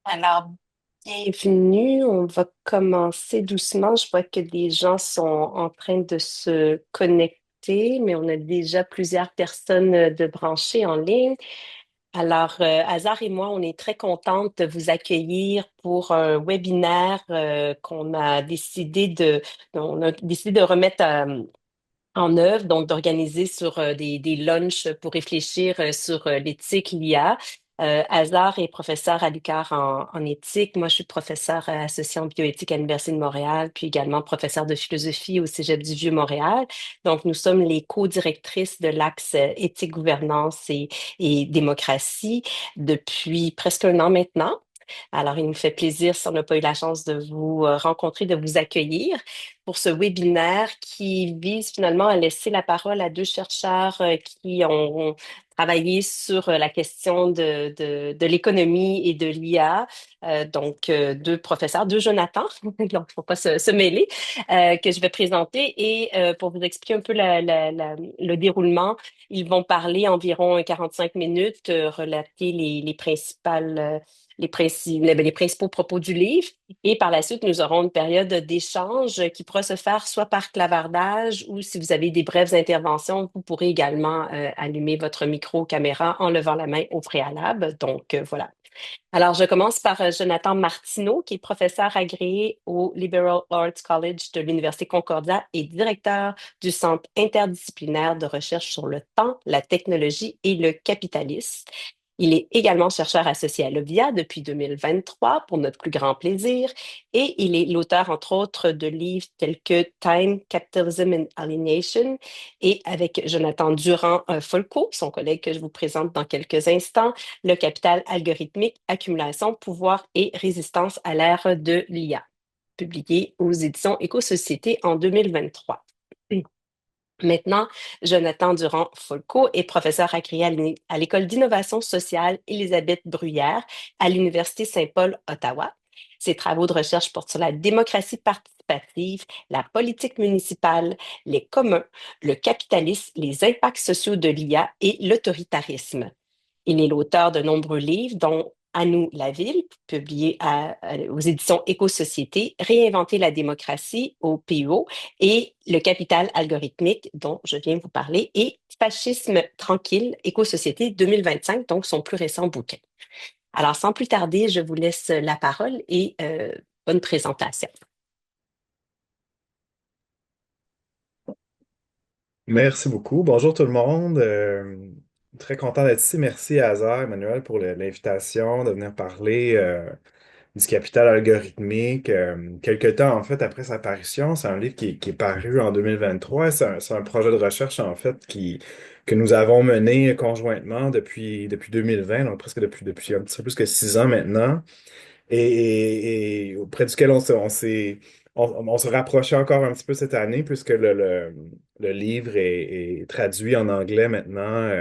Alors, bienvenue. On va commencer doucement. Je vois que des gens sont en train de se connecter, mais on a déjà plusieurs personnes de branchées en ligne. Alors, Hazard et moi, on est très contentes de vous accueillir pour un webinaire on a décidé de remettre en œuvre, donc d'organiser sur des lunchs pour réfléchir sur l'éthique, l'IA. Hazard est professeur à l'UQAR en éthique. Moi, je suis professeur associé en bioéthique à l'Université de Montréal, puis également professeur de philosophie au Cégep du Vieux-Montréal. Donc, nous sommes les co-directrices de l'axe éthique, gouvernance et démocratie depuis presque un an maintenant. Alors, il nous fait plaisir, si on n'a pas eu la chance de vous rencontrer, de vous accueillir pour ce webinaire qui vise finalement à laisser la parole à deux chercheurs qui ont travaillé sur la question de l'économie et de l'IA. Deux professeurs, deux Jonathan, donc il ne faut pas se mêler, que je vais présenter. Et pour vous expliquer un peu le déroulement, ils vont parler environ 45 minutes, relater les principales... les principaux propos du livre. Et par la suite, nous aurons une période d'échange qui pourra se faire soit par clavardage ou si vous avez des brèves interventions, vous pourrez également allumer votre micro, caméra en levant la main au préalable. Voilà. Alors, je commence par Jonathan Martineau, qui est professeur agréé au Liberal Arts College de l'Université Concordia et directeur du Centre interdisciplinaire de recherche sur le temps, la technologie et le capitalisme. Il est également chercheur associé à l'OVIA depuis 2023 pour notre plus grand plaisir et il est l'auteur, entre autres, de livres tels que Time, Capitalism and Alienation et avec Jonathan Durand-Folco, son collègue que je vous présente dans quelques instants, Le capital algorithmique, accumulation, pouvoir et résistance à l'ère de l'IA, publié aux éditions Éco-Société en 2023. Maintenant, Jonathan Durand-Folco est professeur agréé à l'École d'innovation sociale Élisabeth Bruyère à l'Université Saint-Paul, Ottawa. Ses travaux de recherche portent sur la démocratie participative, la politique municipale, les communs, le capitalisme, les impacts sociaux de l'IA et l'autoritarisme. Il est l'auteur de nombreux livres, dont À nous la ville, publié aux éditions Éco-Société, Réinventer la démocratie au PUO et Le capital algorithmique, dont je viens vous parler, et Fascisme tranquille, Éco-Société 2025, donc son plus récent bouquin. Alors, sans plus tarder, je vous laisse la parole et bonne présentation. Merci beaucoup. Bonjour tout le monde. Très content d'être ici. Merci à Hazard, Emmanuel, pour l'invitation de venir parler du capital algorithmique. Quelque temps, en fait, après sa parution, c'est un livre qui est paru en 2023. C'est un projet de recherche, en fait, que nous avons mené conjointement depuis 2020, donc presque depuis un petit peu plus que 6 ans maintenant et auprès duquel on se rapprochait encore un petit peu cette année, puisque le livre est traduit en anglais maintenant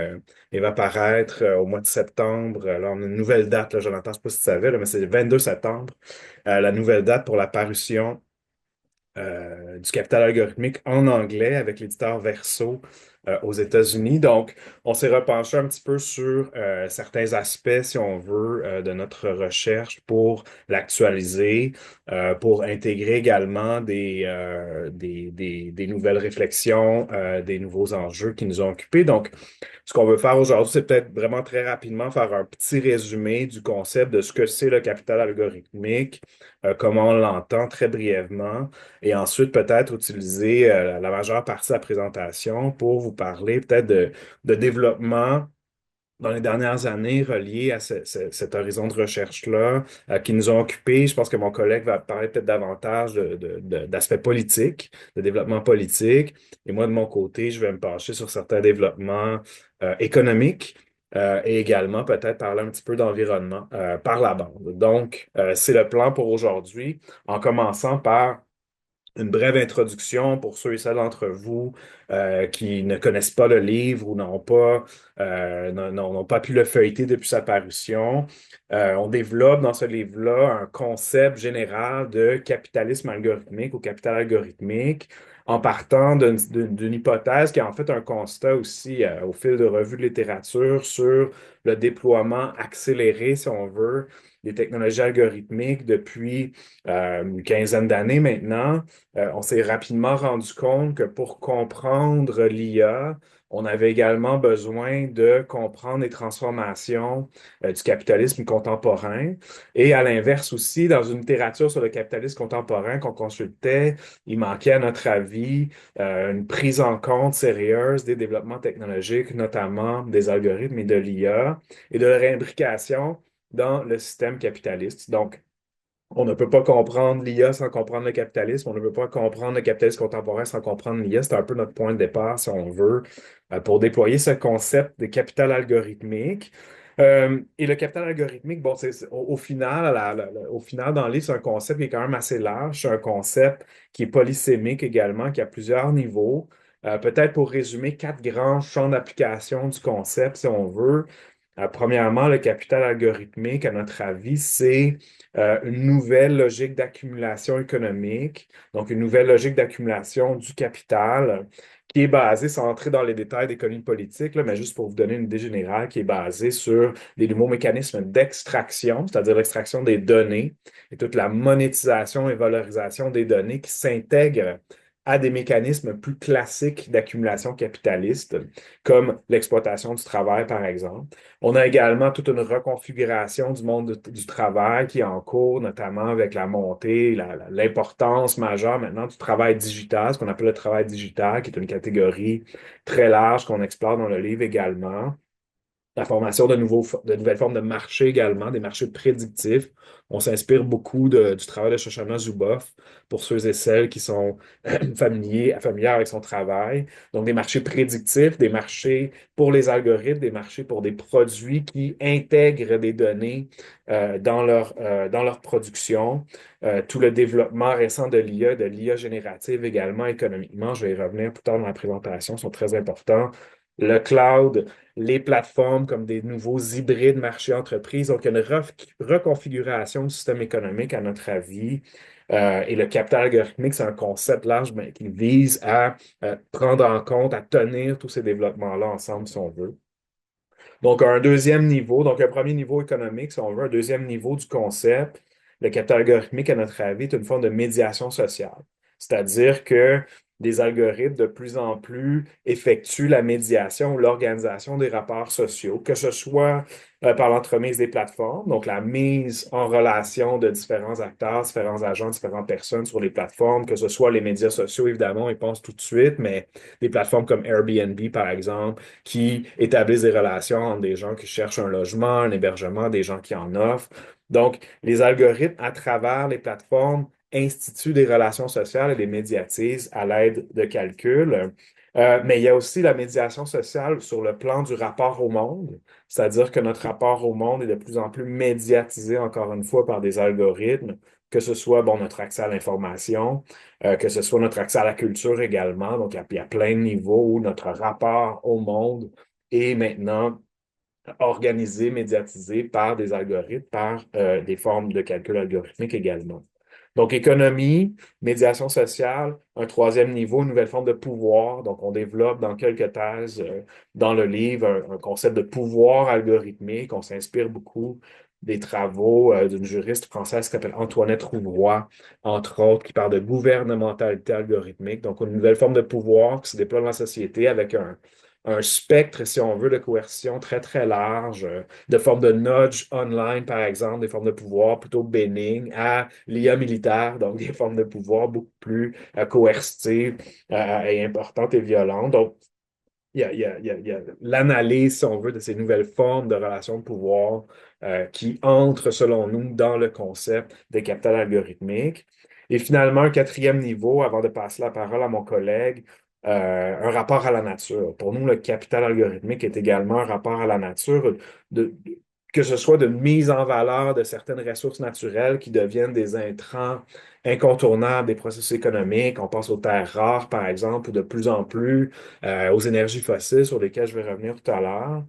et va paraître au mois de septembre. Alors, on a une nouvelle date, là, Jonathan, je ne sais pas si tu savais, là, mais c'est le 22 septembre, la nouvelle date pour la parution du capital algorithmique en anglais avec l'éditeur Verso aux États-Unis. Donc, on s'est repenché un petit peu sur certains aspects, si on veut, de notre recherche pour l'actualiser, pour intégrer également des nouvelles réflexions, des nouveaux enjeux qui nous ont occupés. Donc, ce qu'on veut faire aujourd'hui, c'est peut-être vraiment très rapidement faire un petit résumé du concept de ce que c'est le capital algorithmique, comment on l'entend très brièvement, et ensuite peut-être utiliser la majeure partie de la présentation pour vous parler peut-être de développement dans les dernières années reliés à cet horizon de recherche-là qui nous ont occupés. Je pense que mon collègue va parler peut-être davantage d'aspects politiques, de développement politique. Et moi, de mon côté, je vais me pencher sur certains développements économiques et également peut-être parler un petit peu d'environnement par la bande. Donc, c'est le plan pour aujourd'hui, en commençant par une brève introduction pour ceux et celles d'entre vous qui ne connaissent pas le livre ou n'ont pas pu le feuilleter depuis sa parution. On développe dans ce livre-là un concept général de capitalisme algorithmique ou capital algorithmique en partant d'une hypothèse qui est en fait un constat aussi au fil de revues de littérature sur le déploiement accéléré, si on veut, des technologies algorithmiques depuis une quinzaine d'années maintenant, on s'est rapidement rendu compte que pour comprendre l'IA, on avait également besoin de comprendre les transformations du capitalisme contemporain. Et à l'inverse aussi, dans une littérature sur le capitalisme contemporain qu'on consultait, il manquait, à notre avis, une prise en compte sérieuse des développements technologiques, notamment des algorithmes et de l'IA, et de leur imbrication dans le système capitaliste. Donc, on ne peut pas comprendre l'IA sans comprendre le capitalisme. On ne peut pas comprendre le capitalisme contemporain sans comprendre l'IA. C'est un peu notre point de départ, si on veut, pour déployer ce concept de capital algorithmique. Et le capital algorithmique, bon, au final, au final, dans le livre, c'est un concept qui est quand même assez large. C'est un concept qui est polysémique également, qui a plusieurs niveaux. Peut-être pour résumer quatre grands champs d'application du concept, si on veut. Premièrement, le capital algorithmique, à notre avis, c'est une nouvelle logique d'accumulation économique, donc une nouvelle logique d'accumulation du capital qui est basée, sans entrer dans les détails d'économie politique, là, mais juste pour vous donner une idée générale, qui est basée sur des nouveaux mécanismes d'extraction, c'est-à-dire l'extraction des données et toute la monétisation et valorisation des données qui s'intègrent à des mécanismes plus classiques d'accumulation capitaliste, comme l'exploitation du travail, par exemple. On a également toute une reconfiguration du monde du travail qui est en cours, notamment avec la montée, l'importance majeure maintenant du travail digital, ce qu'on appelle le travail digital, qui est une catégorie très large qu'on explore dans le livre également. La formation de nouvelles formes de marché également, des marchés prédictifs. On s'inspire beaucoup du travail de Shoshana Zuboff pour ceux et celles qui sont familiers avec son travail. Donc, des marchés prédictifs, des marchés pour les algorithmes, des marchés pour des produits qui intègrent des données dans leur production. Tout le développement récent de l'IA générative également économiquement, je vais y revenir plus tard dans la présentation, sont très importants. Le cloud, les plateformes comme des nouveaux hybrides marché-entreprise. Donc, il y a une reconfiguration du système économique, à notre avis. Et le capital algorithmique, c'est un concept large mais qui vise à prendre en compte, à tenir tous ces développements-là ensemble, si on veut. Donc, un deuxième niveau, donc un premier niveau économique, si on veut, un deuxième niveau du concept, le capital algorithmique, à notre avis, est une forme de médiation sociale. C'est-à-dire que des algorithmes de plus en plus effectuent la médiation ou l'organisation des rapports sociaux, que ce soit par l'entremise des plateformes, donc la mise en relation de différents acteurs, différents agents, différentes personnes sur les plateformes, que ce soit les médias sociaux, évidemment, ils pensent tout de suite, mais des plateformes comme Airbnb, par exemple, qui établissent des relations entre des gens qui cherchent un logement, un hébergement, des gens qui en offrent. Donc, les algorithmes, à travers les plateformes, instituent des relations sociales et les médiatisent à l'aide de calculs. Mais il y a aussi la médiation sociale sur le plan du rapport au monde, c'est-à-dire que notre rapport au monde est de plus en plus médiatisé, encore une fois, par des algorithmes, que ce soit bon, notre accès à l'information, que ce soit notre accès à la culture également. Donc, il y a plein de niveaux où notre rapport au monde est maintenant organisé, médiatisé par des algorithmes, par des formes de calcul algorithmique également. Donc, économie, médiation sociale, un troisième niveau, une nouvelle forme de pouvoir. Donc, on développe dans quelques thèses dans le livre un concept de pouvoir algorithmique. On s'inspire beaucoup des travaux d'une juriste française qui s'appelle Antoinette Rouvroy, entre autres, qui parle de gouvernementalité algorithmique. Donc, une nouvelle forme de pouvoir qui se déploie dans la société avec un spectre, si on veut, de coercition très, très large, de formes de nudge online, par exemple, des formes de pouvoir plutôt bénignes, à l'IA militaire, donc des formes de pouvoir beaucoup plus coercitives et importantes et violentes. Donc, il y a l'analyse, si on veut, de ces nouvelles formes de relations de pouvoir qui entrent, selon nous, dans le concept de capital algorithmique. Et finalement, un quatrième niveau, avant de passer la parole à mon collègue, un rapport à la nature. Pour nous, le capital algorithmique est également un rapport à la nature, que ce soit de mise en valeur de certaines ressources naturelles qui deviennent des intrants incontournables des processus économiques. On pense aux terres rares, par exemple, ou de plus en plus aux énergies fossiles sur lesquelles je vais revenir tout à l'heure.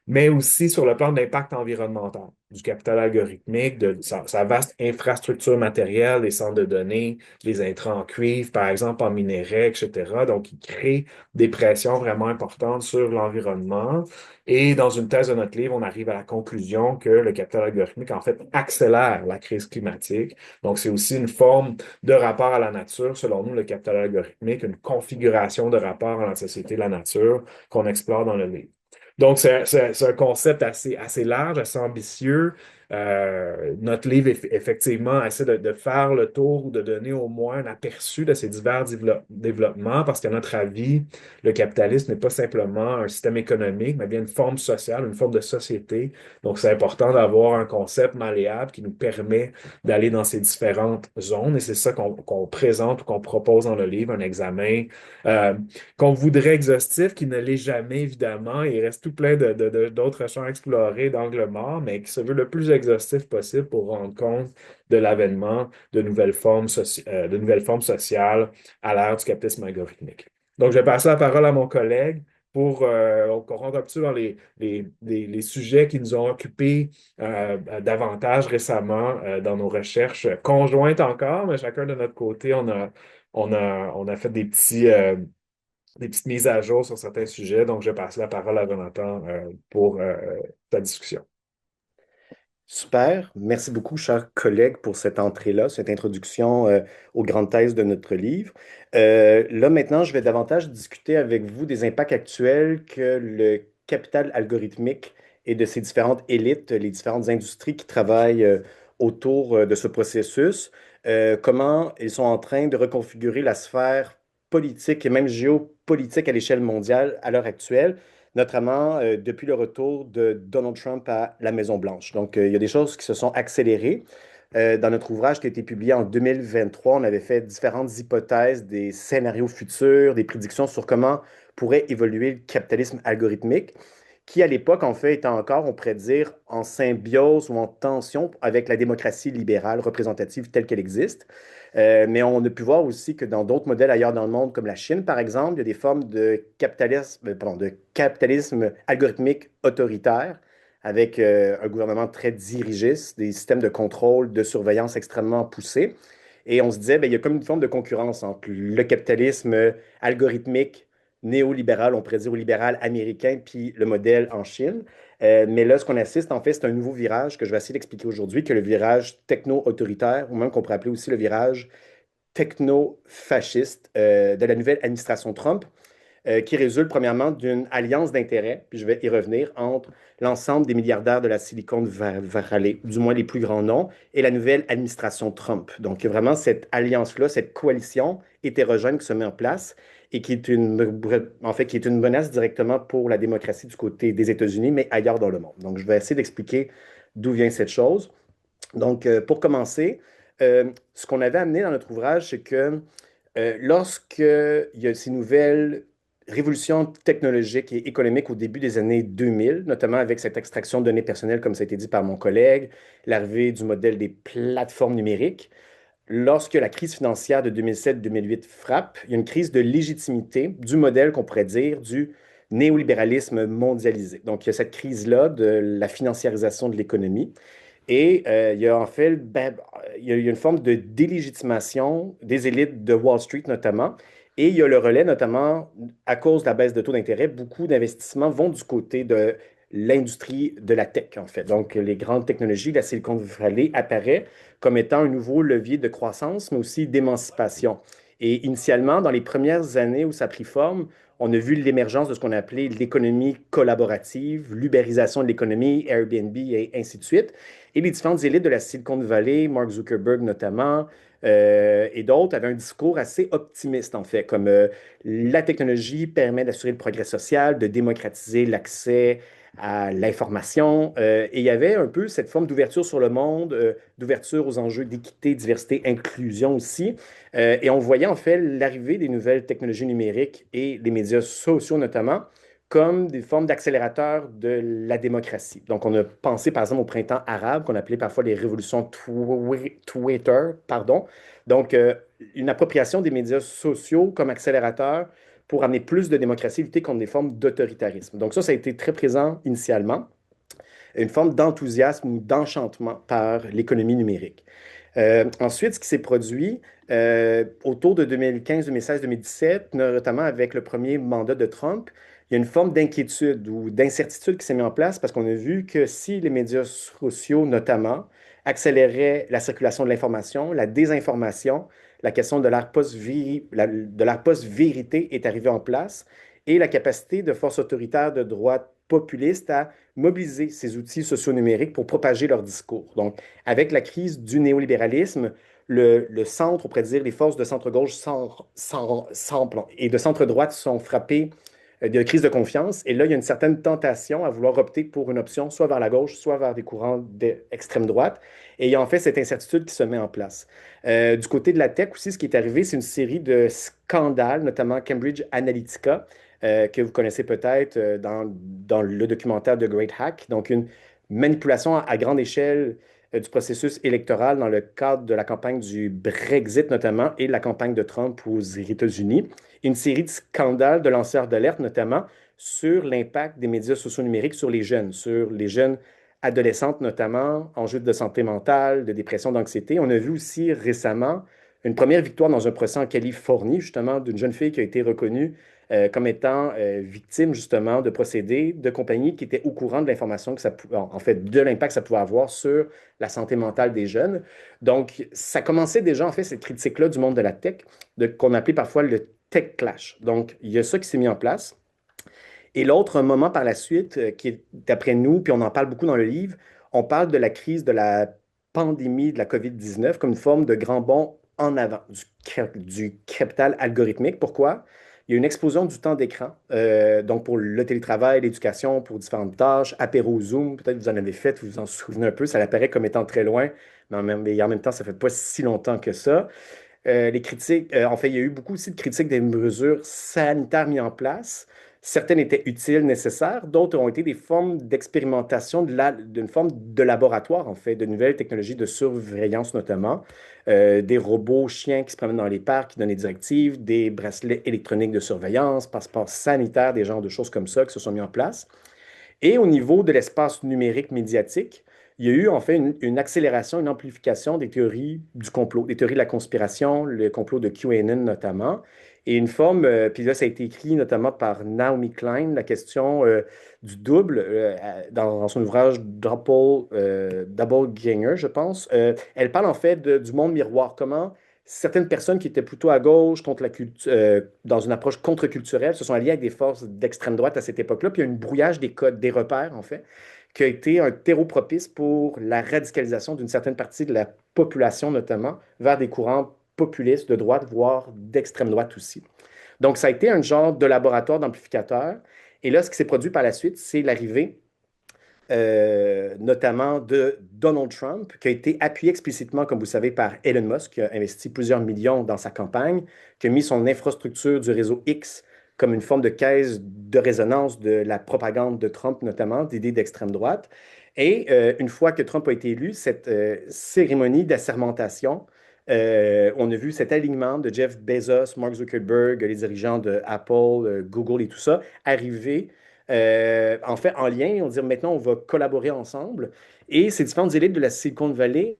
mais aussi sur le plan de l'impact environnemental du capital algorithmique, de sa vaste infrastructure matérielle, les centres de données, les intrants en cuivre, par exemple en minerais, etc. Donc, il crée des pressions vraiment importantes sur l'environnement. Et dans une thèse de notre livre, on arrive à la conclusion que le capital algorithmique, en fait, accélère la crise climatique. Donc, c'est aussi une forme de rapport à la nature, selon nous, le capital algorithmique, une configuration de rapport à la société et la nature qu'on explore dans le livre. Donc, c'est un concept assez large, assez ambitieux. Notre livre, effectivement, essaie de faire le tour ou de donner au moins un aperçu de ces divers développements, parce qu'à notre avis, le capitalisme n'est pas simplement un système économique, mais bien une forme sociale, une forme de société. Donc, c'est important d'avoir un concept malléable qui nous permet d'aller dans ces différentes zones, et c'est ça qu'on présente ou qu'on propose dans le livre, un examen. Euh, qu'on voudrait exhaustif, qui ne l'est jamais, évidemment. Il reste tout plein d'autres champs à explorer, d'angles morts, mais qui se veut le plus exhaustif possible pour rendre compte de l'avènement de nouvelles formes sociales à l'ère du capitalisme algorithmique. Donc, je vais passer la parole à mon collègue pour qu'on rentre un petit peu dans les sujets qui nous ont occupés davantage récemment dans nos recherches conjointes encore, mais chacun de notre côté, on a fait des petites mises à jour sur certains sujets. Donc, je passe la parole à Jonathan pour ta discussion. Super. Merci beaucoup, chers collègues, pour cette entrée-là, cette introduction aux grandes thèses de notre livre. Là, maintenant, je vais davantage discuter avec vous des impacts actuels que le capital algorithmique et de ces différentes élites, les différentes industries qui travaillent autour de ce processus, comment ils sont en train de reconfigurer la sphère politique et même géopolitique à l'échelle mondiale à l'heure actuelle, notamment depuis le retour de Donald Trump à la Maison-Blanche. Donc, il y a des choses qui se sont accélérées. Dans notre ouvrage qui a été publié en 2023, on avait fait différentes hypothèses, des scénarios futurs, des prédictions sur comment pourrait évoluer le capitalisme algorithmique, qui à l'époque, en fait, était encore, on pourrait dire, en symbiose ou en tension avec la démocratie libérale représentative telle qu'elle existe. Mais on a pu voir aussi que dans d'autres modèles ailleurs dans le monde, comme la Chine, par exemple, il y a des formes de capitalisme, pardon, de capitalisme algorithmique autoritaire, avec un gouvernement très dirigiste, des systèmes de contrôle, de surveillance extrêmement poussés. Et on se disait, ben, il y a comme une forme de concurrence entre le capitalisme algorithmique néolibéral, on pourrait dire, ou libéral américain, puis le modèle en Chine. Mais là, ce qu'on assiste, en fait, c'est un nouveau virage que je vais essayer d'expliquer aujourd'hui, que le virage techno-autoritaire, ou même qu'on pourrait appeler aussi le virage techno-fasciste de la nouvelle administration Trump, qui résulte premièrement d'une alliance d'intérêts, puis je vais y revenir, entre l'ensemble des milliardaires de la Silicon Valley, du moins les plus grands noms, et la nouvelle administration Trump. Donc, il y a vraiment cette alliance-là, cette coalition hétérogène qui se met en place et qui est en fait, qui est une menace directement pour la démocratie du côté des États-Unis, mais ailleurs dans le monde. Donc, je vais essayer d'expliquer d'où vient cette chose. Donc, pour commencer, ce qu'on avait amené dans notre ouvrage, c'est que lorsqu'il y a ces nouvelles révolutions technologiques et économiques au début des années 2000, notamment avec cette extraction de données personnelles, comme ça a été dit par mon collègue, l'arrivée du modèle des plateformes numériques, lorsque la crise financière de 2007-2008 frappe, il y a une crise de légitimité du modèle qu'on pourrait dire du néolibéralisme mondialisé. Donc, il y a cette crise-là de la financiarisation de l'économie. Et il y a en fait, ben, il y a une forme de délégitimation des élites de Wall Street notamment. Et il y a le relais, notamment à cause de la baisse de taux d'intérêt, beaucoup d'investissements vont du côté de l'industrie de la tech, en fait. Donc, les grandes technologies, la Silicon Valley apparaît comme étant un nouveau levier de croissance, mais aussi d'émancipation. Et initialement, dans les premières années où ça a pris forme, on a vu l'émergence de ce qu'on a appelé l'économie collaborative, l'ubérisation de l'économie, Airbnb et ainsi de suite. Et les différentes élites de la Silicon Valley, Mark Zuckerberg notamment, et d'autres, avaient un discours assez optimiste, en fait, comme la technologie permet d'assurer le progrès social, de démocratiser l'accès à l'information. Et il y avait un peu cette forme d'ouverture sur le monde, d'ouverture aux enjeux d'équité, diversité, inclusion aussi. Et on voyait en fait l'arrivée des nouvelles technologies numériques et des médias sociaux notamment comme des formes d'accélérateurs de la démocratie. Donc, on a pensé par exemple au printemps arabe, qu'on appelait parfois les révolutions Twitter, pardon. Donc, une appropriation des médias sociaux comme accélérateur pour amener plus de démocratie, lutter contre des formes d'autoritarisme. Donc ça a été très présent initialement, une forme d'enthousiasme ou d'enchantement par l'économie numérique. Ensuite, ce qui s'est produit autour de 2015, 2016, 2017, notamment avec le premier mandat de Trump, il y a une forme d'inquiétude ou d'incertitude qui s'est mise en place parce qu'on a vu que si les médias sociaux, notamment, accéléraient la circulation de l'information, la désinformation, la question de l'ère post-vérité est arrivée en place et la capacité de forces autoritaires de droite populistes à mobiliser ces outils socio-numériques pour propager leur discours. Donc, avec la crise du néolibéralisme, le centre, on pourrait dire les forces de centre-gauche et de centre-droite sont frappées de crise de confiance. Et là, il y a une certaine tentation à vouloir opter pour une option soit vers la gauche, soit vers des courants d'extrême droite. Et il y a en fait cette incertitude qui se met en place. Du côté de la tech aussi, ce qui est arrivé, c'est une série de scandales, notamment Cambridge Analytica, que vous connaissez peut-être dans le documentaire The Great Hack. Donc, une manipulation à grande échelle du processus électoral dans le cadre de la campagne du Brexit notamment et de la campagne de Trump aux États-Unis. Une série de scandales de lanceurs d'alerte notamment sur l'impact des médias sociaux numériques sur les jeunes adolescentes notamment, enjeux de santé mentale, de dépression, d'anxiété. On a vu aussi récemment une première victoire dans un procès en Californie, justement, d'une jeune fille qui a été reconnue comme étant victime justement de procédés de compagnies qui étaient au courant de l'information que en fait, de l'impact que ça pouvait avoir sur la santé mentale des jeunes. Donc, ça commençait déjà, en fait, cette critique-là du monde de la tech, qu'on appelait parfois le tech clash. Donc, il y a ça qui s'est mis en place. Et l'autre moment par la suite, qui est d'après nous, puis on en parle beaucoup dans le livre, on parle de la crise de la pandémie de la COVID-19 comme une forme de grand bond en avant du capital algorithmique. Pourquoi? Il y a une explosion du temps d'écran, donc pour le télétravail, l'éducation, pour différentes tâches, apéro Zoom, peut-être vous en avez fait, vous vous en souvenez un peu, ça apparaît comme étant très loin, mais en même temps, ça fait pas si longtemps que ça. Les critiques, en fait, il y a eu beaucoup aussi de critiques des mesures sanitaires mises en place. Certaines étaient utiles, nécessaires, d'autres ont été des formes d'expérimentation d'une forme de laboratoire, en fait, de nouvelles technologies de surveillance notamment, des robots chiens qui se promènent dans les parcs, qui donnent des directives, des bracelets électroniques de surveillance, passeports sanitaires, des genres de choses comme ça qui se sont mis en place. Et au niveau de l'espace numérique médiatique, il y a eu en fait une accélération, une amplification des théories du complot, des théories de la conspiration, le complot de QAnon notamment, et une forme, puis là ça a été écrit notamment par Naomi Klein, la question du double, dans son ouvrage Doppelganger, je pense. Elle parle en fait du monde miroir, comment certaines personnes qui étaient plutôt à gauche contre dans une approche contre-culturelle se sont alliées avec des forces d'extrême droite à cette époque-là. Puis il y a un brouillage des codes, des repères, en fait, qui a été un terreau propice pour la radicalisation d'une certaine partie de la population, notamment, vers des courants populistes de droite, voire d'extrême droite aussi. Donc, ça a été un genre de laboratoire d'amplificateur. Et là, ce qui s'est produit par la suite, c'est l'arrivée notamment de Donald Trump, qui a été appuyé explicitement, comme vous savez, par Elon Musk, qui a investi plusieurs millions dans sa campagne, qui a mis son infrastructure du réseau X comme une forme de caisse de résonance de la propagande de Trump, notamment d'idées d'extrême droite. Et une fois que Trump a été élu, cette cérémonie d'assermentation, on a vu cet alignement de Jeff Bezos, Mark Zuckerberg, les dirigeants de Apple, Google et tout ça, arriver en fait en lien. On dit maintenant on va collaborer ensemble. Et ces différentes élites de la Silicon Valley,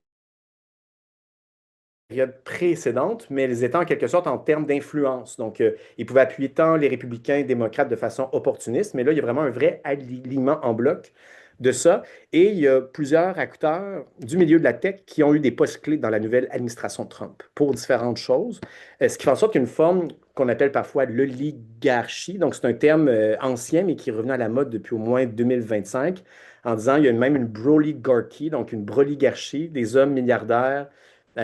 période précédente, mais elles étaient en quelque sorte en termes d'influence. Donc, ils pouvaient appuyer tant les républicains et démocrates de façon opportuniste, mais là, il y a vraiment un vrai alignement en bloc de ça. Et il y a plusieurs acteurs du milieu de la tech qui ont eu des postes clés dans la nouvelle administration Trump pour différentes choses, ce qui fait en sorte qu'il y a une forme qu'on appelle parfois l'oligarchie. Donc, c'est un terme ancien, mais qui est revenu à la mode depuis au moins 2025, en disant il y a même une broligarchy, donc une broligarchie des hommes milliardaires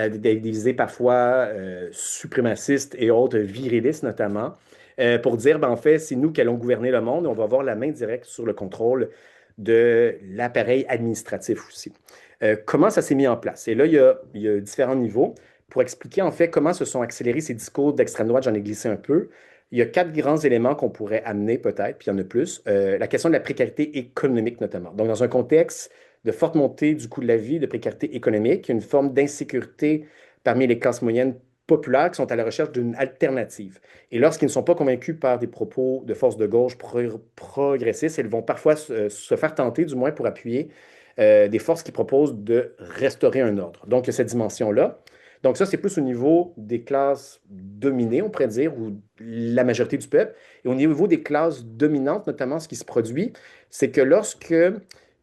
divisés parfois suprémacistes et autres virilistes notamment, pour dire, ben, en fait, c'est nous qui allons gouverner le monde et on va avoir la main directe sur le contrôle de l'appareil administratif aussi. Comment ça s'est mis en place? Et là, il y a différents niveaux. Pour expliquer en fait comment se sont accélérés ces discours d'extrême droite, j'en ai glissé un peu. Il y a quatre grands éléments qu'on pourrait amener peut-être, puis il y en a plus. La question de la précarité économique notamment. Donc, dans un contexte de forte montée du coût de la vie, de précarité économique, une forme d'insécurité parmi les classes moyennes populaires qui sont à la recherche d'une alternative. Et lorsqu'ils ne sont pas convaincus par des propos de forces de gauche progressistes, ils vont parfois se faire tenter, du moins pour appuyer des forces qui proposent de restaurer un ordre. Donc, il y a cette dimension-là. Donc, ça, c'est plus au niveau des classes dominées, on pourrait dire, ou la majorité du peuple. Et au niveau des classes dominantes, notamment, ce qui se produit, c'est que lorsque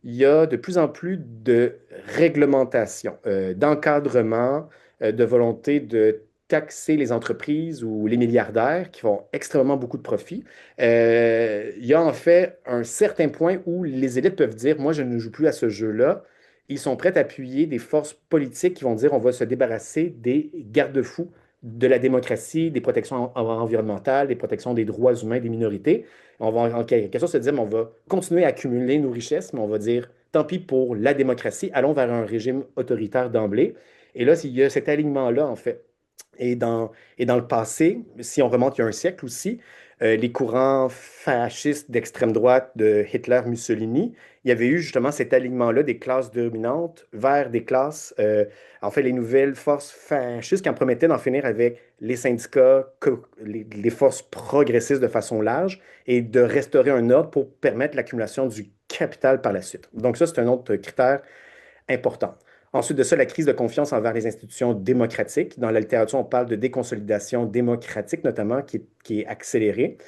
il y a de plus en plus de réglementation, d'encadrement, de volonté de taxer les entreprises ou les milliardaires qui font extrêmement beaucoup de profits. Il y a en fait un certain point où les élites peuvent dire, moi, je ne joue plus à ce jeu-là. Ils sont prêts à appuyer des forces politiques qui vont dire, on va se débarrasser des garde-fous de la démocratie, des protections environnementales, des protections des droits humains des minorités. On va en quelque sorte se dire, on va continuer à accumuler nos richesses, mais on va dire, tant pis pour la démocratie, allons vers un régime autoritaire d'emblée. Et là, il y a cet alignement-là, en fait. Et dans le passé, si on remonte il y a un siècle aussi, les courants fascistes d'extrême droite de Hitler, Mussolini, il y avait eu justement cet alignement-là des classes dominantes vers des classes, en fait, les nouvelles forces fascistes qui en promettaient d'en finir avec les syndicats, les forces progressistes de façon large et de restaurer un ordre pour permettre l'accumulation du capital par la suite. Donc ça, c'est un autre critère important. Ensuite de ça, la crise de confiance envers les institutions démocratiques. Dans la littérature, on parle de déconsolidation démocratique, notamment, qui est accélérée.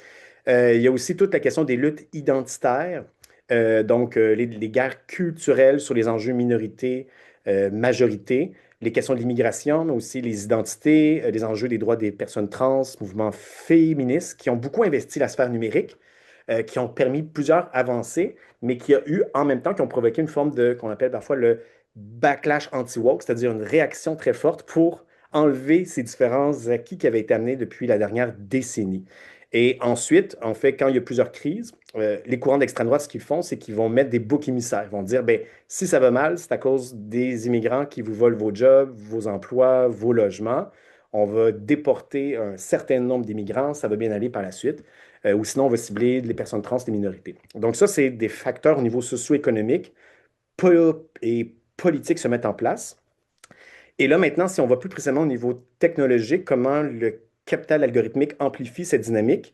Il y a aussi toute la question des luttes identitaires, les guerres culturelles sur les enjeux minorités, majorités, les questions de l'immigration, mais aussi les identités, les enjeux des droits des personnes trans, mouvements féministes, qui ont beaucoup investi la sphère numérique, qui ont permis plusieurs avancées, mais qui a eu en même temps, qui ont provoqué une forme de, qu'on appelle parfois le backlash anti-woke, c'est-à-dire une réaction très forte pour enlever ces différents acquis qui avaient été amenés depuis la dernière décennie. Et ensuite, en fait, quand il y a plusieurs crises, les courants d'extrême droite, ce qu'ils font, c'est qu'ils vont mettre des boucs émissaires. Ils vont dire, ben, si ça va mal, c'est à cause des immigrants qui vous volent vos jobs, vos emplois, vos logements. On va déporter un certain nombre d'immigrants, ça va bien aller par la suite. Ou sinon, on va cibler les personnes trans, les minorités. Donc ça, c'est des facteurs au niveau socio-économique et politique se mettent en place. Et là, maintenant, si on va plus précisément au niveau technologique, comment le capital algorithmique amplifie cette dynamique,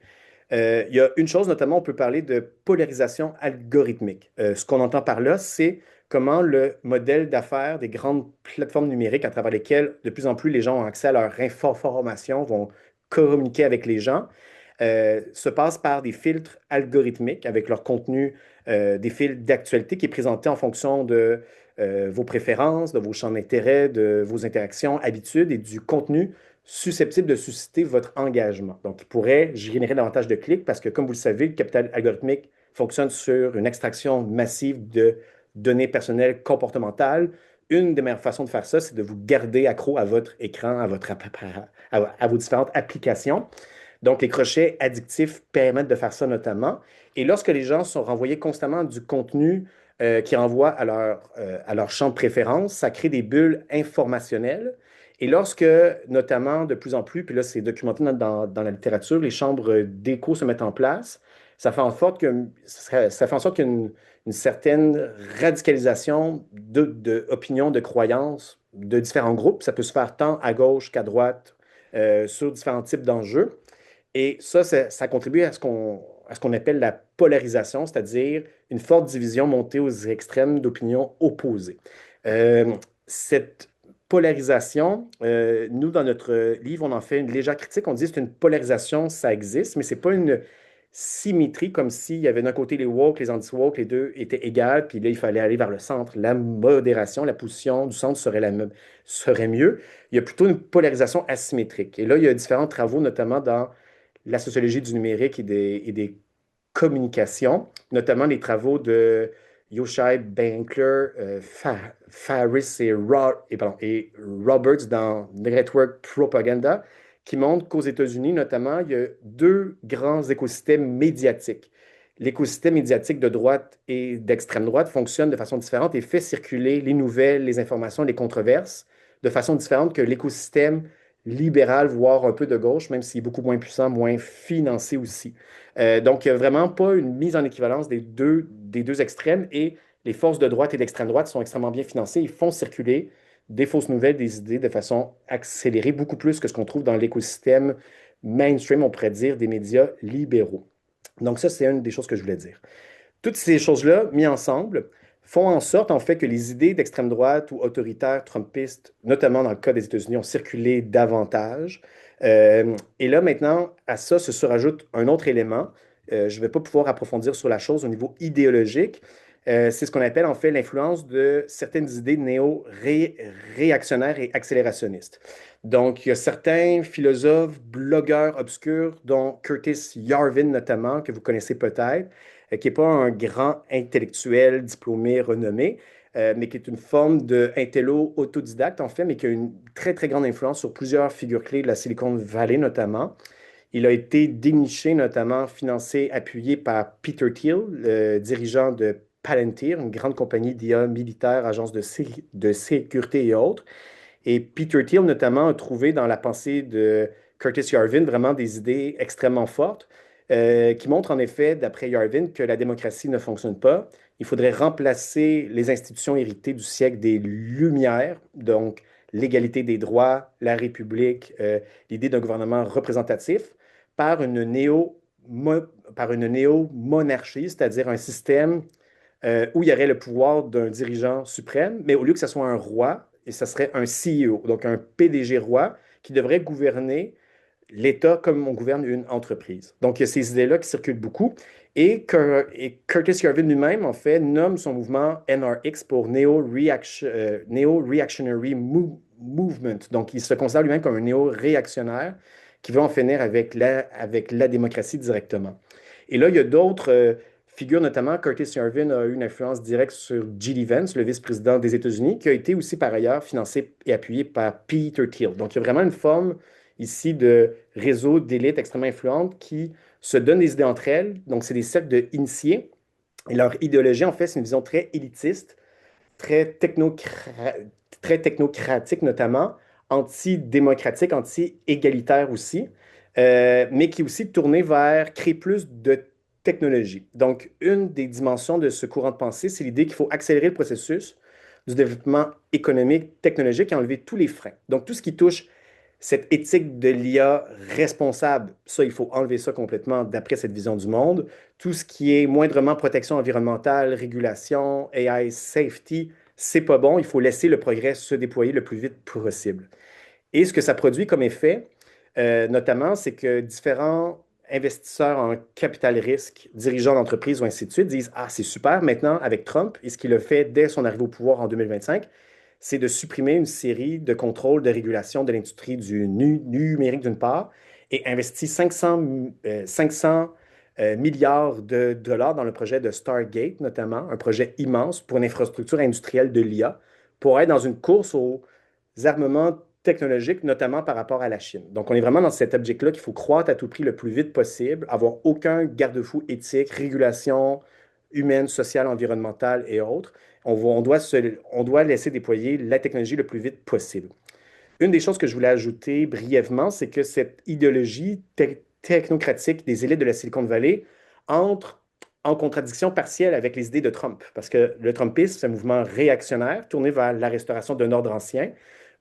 il y a une chose, notamment, on peut parler de polarisation algorithmique. Ce qu'on entend par là, c'est comment le modèle d'affaires des grandes plateformes numériques à travers lesquelles de plus en plus les gens ont accès à leur information, vont communiquer avec les gens, se passe par des filtres algorithmiques avec leur contenu, des fils d'actualité qui est présenté en fonction de vos préférences, de vos champs d'intérêt, de vos interactions, habitudes et du contenu susceptible de susciter votre engagement. Donc, il pourrait générer davantage de clics parce que, comme vous le savez, le capital algorithmique fonctionne sur une extraction massive de données personnelles comportementales. Une des meilleures façons de faire ça, c'est de vous garder accro à votre écran, à vos différentes applications. Donc, les crochets addictifs permettent de faire ça notamment. Et lorsque les gens sont renvoyés constamment du contenu qui renvoie à leur champ de préférence, ça crée des bulles informationnelles. Et lorsque, notamment, de plus en plus, puis là, c'est documenté dans la littérature, les chambres d'écho se mettent en place, ça fait en sorte qu'il y a une certaine radicalisation d'opinions, de croyances de différents groupes. Ça peut se faire tant à gauche qu'à droite sur différents types d'enjeux. Et ça contribue à ce qu'on appelle la polarisation, c'est-à-dire une forte division montée aux extrêmes d'opinions opposées. Cette polarisation, nous, dans notre livre, on en fait une légère critique. On dit que c'est une polarisation, ça existe, mais c'est pas une symétrie comme s'il y avait d'un côté les woke, les anti-woke, les deux étaient égales, puis là, il fallait aller vers le centre. La modération, la position du centre serait mieux. Il y a plutôt une polarisation asymétrique. Et là, il y a différents travaux, notamment dans la sociologie du numérique et des communications, notamment les travaux de Yoshai Benkler, Faris et Roberts dans Network Propaganda, qui montrent qu'aux États-Unis, notamment, il y a deux grands écosystèmes médiatiques. L'écosystème médiatique de droite et d'extrême droite fonctionne de façon différente et fait circuler les nouvelles, les informations, les controverses de façon différente que l'écosystème libéral, voire un peu de gauche, même s'il est beaucoup moins puissant, moins financé aussi. Donc, il n'y a vraiment pas une mise en équivalence des deux extrêmes et les forces de droite et d'extrême droite sont extrêmement bien financées. Ils font circuler des fausses nouvelles, des idées de façon accélérée, beaucoup plus que ce qu'on trouve dans l'écosystème mainstream, on pourrait dire, des médias libéraux. Donc ça, c'est une des choses que je voulais dire. Toutes ces choses-là, mises ensemble, font en sorte, en fait, que les idées d'extrême droite ou autoritaires trumpistes, notamment dans le cas des États-Unis, ont circulé davantage. Et là, maintenant, à ça se surajoute un autre élément. Je ne vais pas pouvoir approfondir sur la chose au niveau idéologique. C'est ce qu'on appelle, en fait, l'influence de certaines idées néo-réactionnaires et accélérationnistes. Donc, il y a certains philosophes, blogueurs obscurs, dont Curtis Yarvin notamment, que vous connaissez peut-être, qui n'est pas un grand intellectuel diplômé, renommé, mais qui est une forme d'intello autodidacte, en fait, mais qui a une très, très grande influence sur plusieurs figures clés de la Silicon Valley, notamment. Il a été déniché, notamment financé, appuyé par Peter Thiel, le dirigeant de Palantir, une grande compagnie d'IA militaire, agence de sécurité et autres. Et Peter Thiel, notamment, a trouvé dans la pensée de Curtis Yarvin vraiment des idées extrêmement fortes qui montrent en effet, d'après Yarvin, que la démocratie ne fonctionne pas. Il faudrait remplacer les institutions héritées du siècle des Lumières, donc l'égalité des droits, la République, l'idée d'un gouvernement représentatif, par une par une néo-monarchie, c'est-à-dire un système où il y aurait le pouvoir d'un dirigeant suprême, mais au lieu que ce soit un roi, et ce serait un CEO, donc un PDG roi, qui devrait gouverner l'État comme on gouverne une entreprise. Donc, il y a ces idées-là qui circulent beaucoup. Et Curtis Yarvin lui-même, en fait, nomme son mouvement NRX pour Neo-Reactionary Movement. Donc, il se considère lui-même comme un néo-réactionnaire qui veut en finir avec la démocratie directement. Et là, il y a d'autres figures, notamment Curtis Yarvin a eu une influence directe sur J.D. Vance, le vice-président des États-Unis, qui a été aussi par ailleurs financé et appuyé par Peter Thiel. Donc, il y a vraiment une forme ici de réseaux d'élites extrêmement influentes qui se donnent des idées entre elles. Donc, c'est des cercles d'initiés. Et leur idéologie, en fait, c'est une vision très élitiste, très, très technocratique notamment, anti-démocratique, anti-égalitaire aussi, mais qui est aussi tournée vers créer plus de technologie. Donc, une des dimensions de ce courant de pensée, c'est l'idée qu'il faut accélérer le processus du développement économique, technologique et enlever tous les freins. Donc, tout ce qui touche cette éthique de l'IA responsable, ça, il faut enlever ça complètement d'après cette vision du monde. Tout ce qui est moindrement protection environnementale, régulation, AI safety, c'est pas bon. Il faut laisser le progrès se déployer le plus vite possible. Et ce que ça produit comme effet, notamment, c'est que différents investisseurs en capital risque, dirigeants d'entreprises ou ainsi de suite, disent, ah, c'est super maintenant avec Trump, et ce qu'il a fait dès son arrivée au pouvoir en 2025, c'est de supprimer une série de contrôles de régulation de l'industrie du numérique d'une part, et investit 500 milliards de dollars dans le projet de Stargate, notamment, un projet immense pour une infrastructure industrielle de l'IA, pour être dans une course aux armements technologiques, notamment par rapport à la Chine. Donc, on est vraiment dans cet objectif-là qu'il faut croître à tout prix le plus vite possible, avoir aucun garde-fou éthique, régulation humaine, sociale, environnementale et autres. On doit laisser déployer la technologie le plus vite possible. Une des choses que je voulais ajouter brièvement, c'est que cette idéologie technocratique des élites de la Silicon Valley entre en contradiction partielle avec les idées de Trump, parce que le Trumpisme, c'est un mouvement réactionnaire tourné vers la restauration d'un ordre ancien.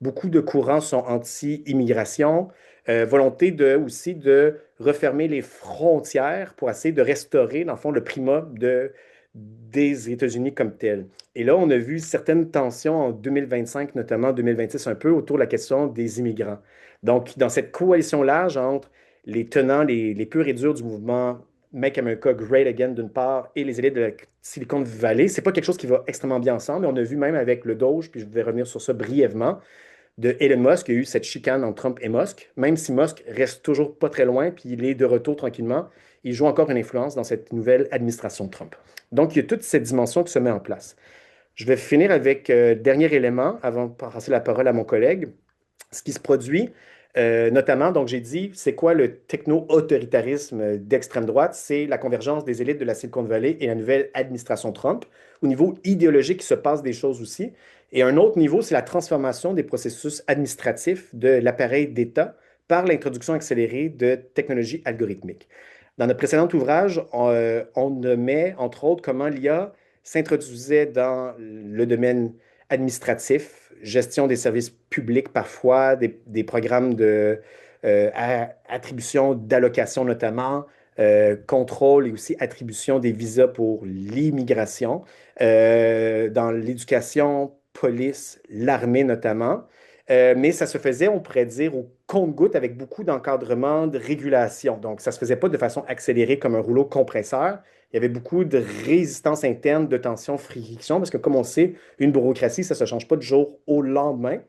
Beaucoup de courants sont anti-immigration, volonté aussi de refermer les frontières pour essayer de restaurer, dans le fond, le primat des États-Unis comme tel. Et là, on a vu certaines tensions en 2025, notamment en 2026, un peu autour de la question des immigrants. Donc, dans cette coalition large entre les tenants, les purs et durs du mouvement Make America Great Again d'une part et les élites de la Silicon Valley, c'est pas quelque chose qui va extrêmement bien ensemble. Et on a vu même avec le Doge, puis je vais revenir sur ça brièvement, de Elon Musk, il y a eu cette chicane entre Trump et Musk, même si Musk reste toujours pas très loin, puis il est de retour tranquillement, il joue encore une influence dans cette nouvelle administration de Trump. Donc, il y a toute cette dimension qui se met en place. Je vais finir avec dernier élément avant de passer la parole à mon collègue. Ce qui se produit, notamment, donc j'ai dit, c'est quoi le techno-autoritarisme d'extrême droite? C'est la convergence des élites de la Silicon Valley et la nouvelle administration Trump. Au niveau idéologique, il se passe des choses aussi. Et un autre niveau, c'est la transformation des processus administratifs de l'appareil d'État par l'introduction accélérée de technologies algorithmiques. Dans notre précédent ouvrage, on nommait, entre autres, comment l'IA s'introduisait dans le domaine administratif, gestion des services publics parfois, des programmes de attribution d'allocations notamment, contrôle et aussi attribution des visas pour l'immigration, dans l'éducation, police, l'armée notamment. Mais ça se faisait, on pourrait dire, au compte-gouttes avec beaucoup d'encadrement, de régulation. Donc, ça ne se faisait pas de façon accélérée comme un rouleau compresseur. Il y avait beaucoup de résistance interne, de tension, friction, parce que comme on sait, une bureaucratie, ça ne se change pas du jour au lendemain.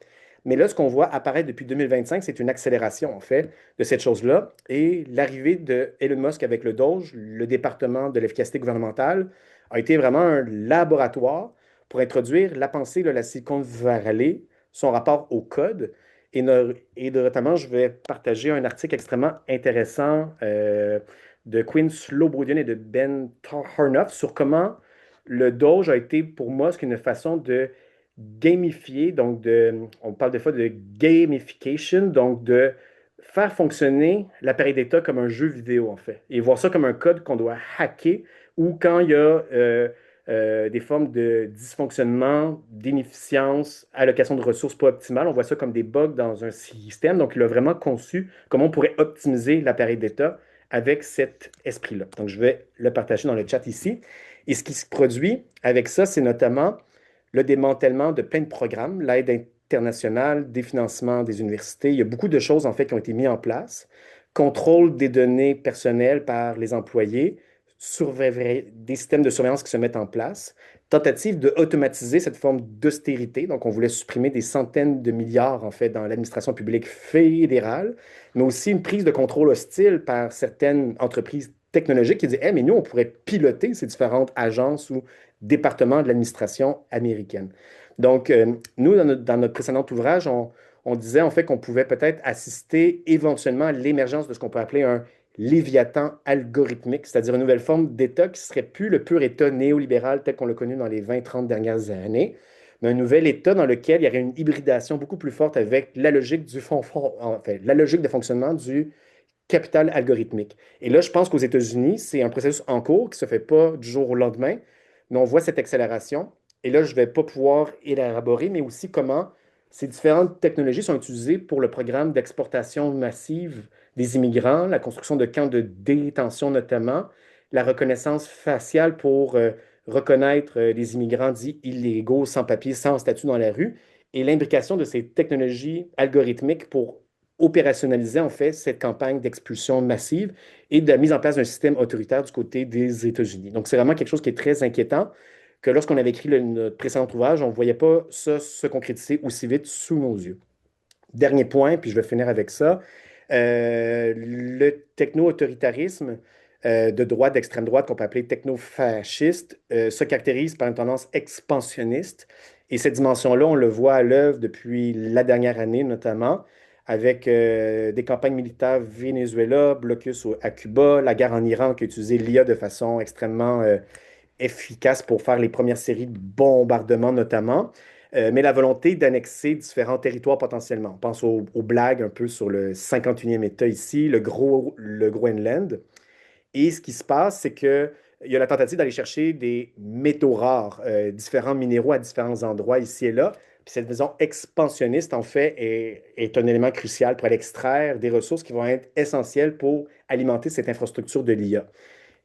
Mais là, ce qu'on voit apparaître depuis 2025, c'est une accélération, en fait, de cette chose-là. Et l'arrivée de Elon Musk avec le Doge, le département de l'efficacité gouvernementale, a été vraiment un laboratoire pour introduire la pensée de la Silicon Valley, son rapport au code. Notamment, je vais partager un article extrêmement intéressant de Quinn Slobodian et de Ben Harnoff sur comment le Doge a été pour moi ce qu'une façon de gamifier, on parle des fois de gamification, donc de faire fonctionner l'appareil d'État comme un jeu vidéo en fait, et voir ça comme un code qu'on doit hacker ou quand il y a des formes de dysfonctionnement, d'inefficience, allocation de ressources pas optimales. On voit ça comme des bugs dans un système. Donc, il a vraiment conçu comment on pourrait optimiser l'appareil d'État avec cet esprit-là. Donc, je vais le partager dans le chat ici. Et ce qui se produit avec ça, c'est notamment le démantèlement de plein de programmes, l'aide internationale, des financements des universités. Il y a beaucoup de choses, en fait, qui ont été mises en place. Contrôle des données personnelles par les employés, des systèmes de surveillance qui se mettent en place, tentative de automatiser cette forme d'austérité. Donc, on voulait supprimer des centaines de milliards, en fait, dans l'administration publique fédérale, mais aussi une prise de contrôle hostile par certaines entreprises technologiques qui disent, hey, mais nous, on pourrait piloter ces différentes agences ou départements de l'administration américaine. Donc, nous, dans notre précédent ouvrage, on disait en fait qu'on pouvait peut-être assister éventuellement à l'émergence de ce qu'on peut appeler un léviathan algorithmique, c'est-à-dire une nouvelle forme d'État qui serait plus le pur État néolibéral tel qu'on l'a connu dans les 20-30 dernières années, mais un nouvel État dans lequel il y aurait une hybridation beaucoup plus forte avec la logique la logique de fonctionnement du capital algorithmique. Et là, je pense qu'aux États-Unis, c'est un processus en cours qui ne se fait pas du jour au lendemain, mais on voit cette accélération. Et là, je ne vais pas pouvoir élaborer, mais aussi comment ces différentes technologies sont utilisées pour le programme d'exportation massive des immigrants, la construction de camps de détention notamment, la reconnaissance faciale pour reconnaître les immigrants dits illégaux, sans papier, sans statut dans la rue, et l'imbrication de ces technologies algorithmiques pour opérationnaliser en fait cette campagne d'expulsion massive et de la mise en place d'un système autoritaire du côté des États-Unis. Donc, c'est vraiment quelque chose qui est très inquiétant, que lorsqu'on avait écrit notre précédent ouvrage, on ne voyait pas ça se concrétiser aussi vite sous nos yeux. Dernier point, puis je vais finir avec ça. Le techno-autoritarisme de droite, d'extrême droite, qu'on peut appeler techno-fasciste, se caractérise par une tendance expansionniste. Et cette dimension-là, on le voit à l'œuvre depuis la dernière année, notamment, avec des campagnes militaires Venezuela, blocus à Cuba, la guerre en Iran qui a utilisé l'IA de façon extrêmement efficace pour faire les premières séries de bombardements, notamment, mais la volonté d'annexer différents territoires potentiellement. On pense aux blagues un peu sur le 51e État ici, le Groenland. Et ce qui se passe, c'est qu'il y a la tentative d'aller chercher des métaux rares, différents minéraux à différents endroits ici et là. Puis cette vision expansionniste, en fait, est un élément crucial pour aller extraire des ressources qui vont être essentielles pour alimenter cette infrastructure de l'IA.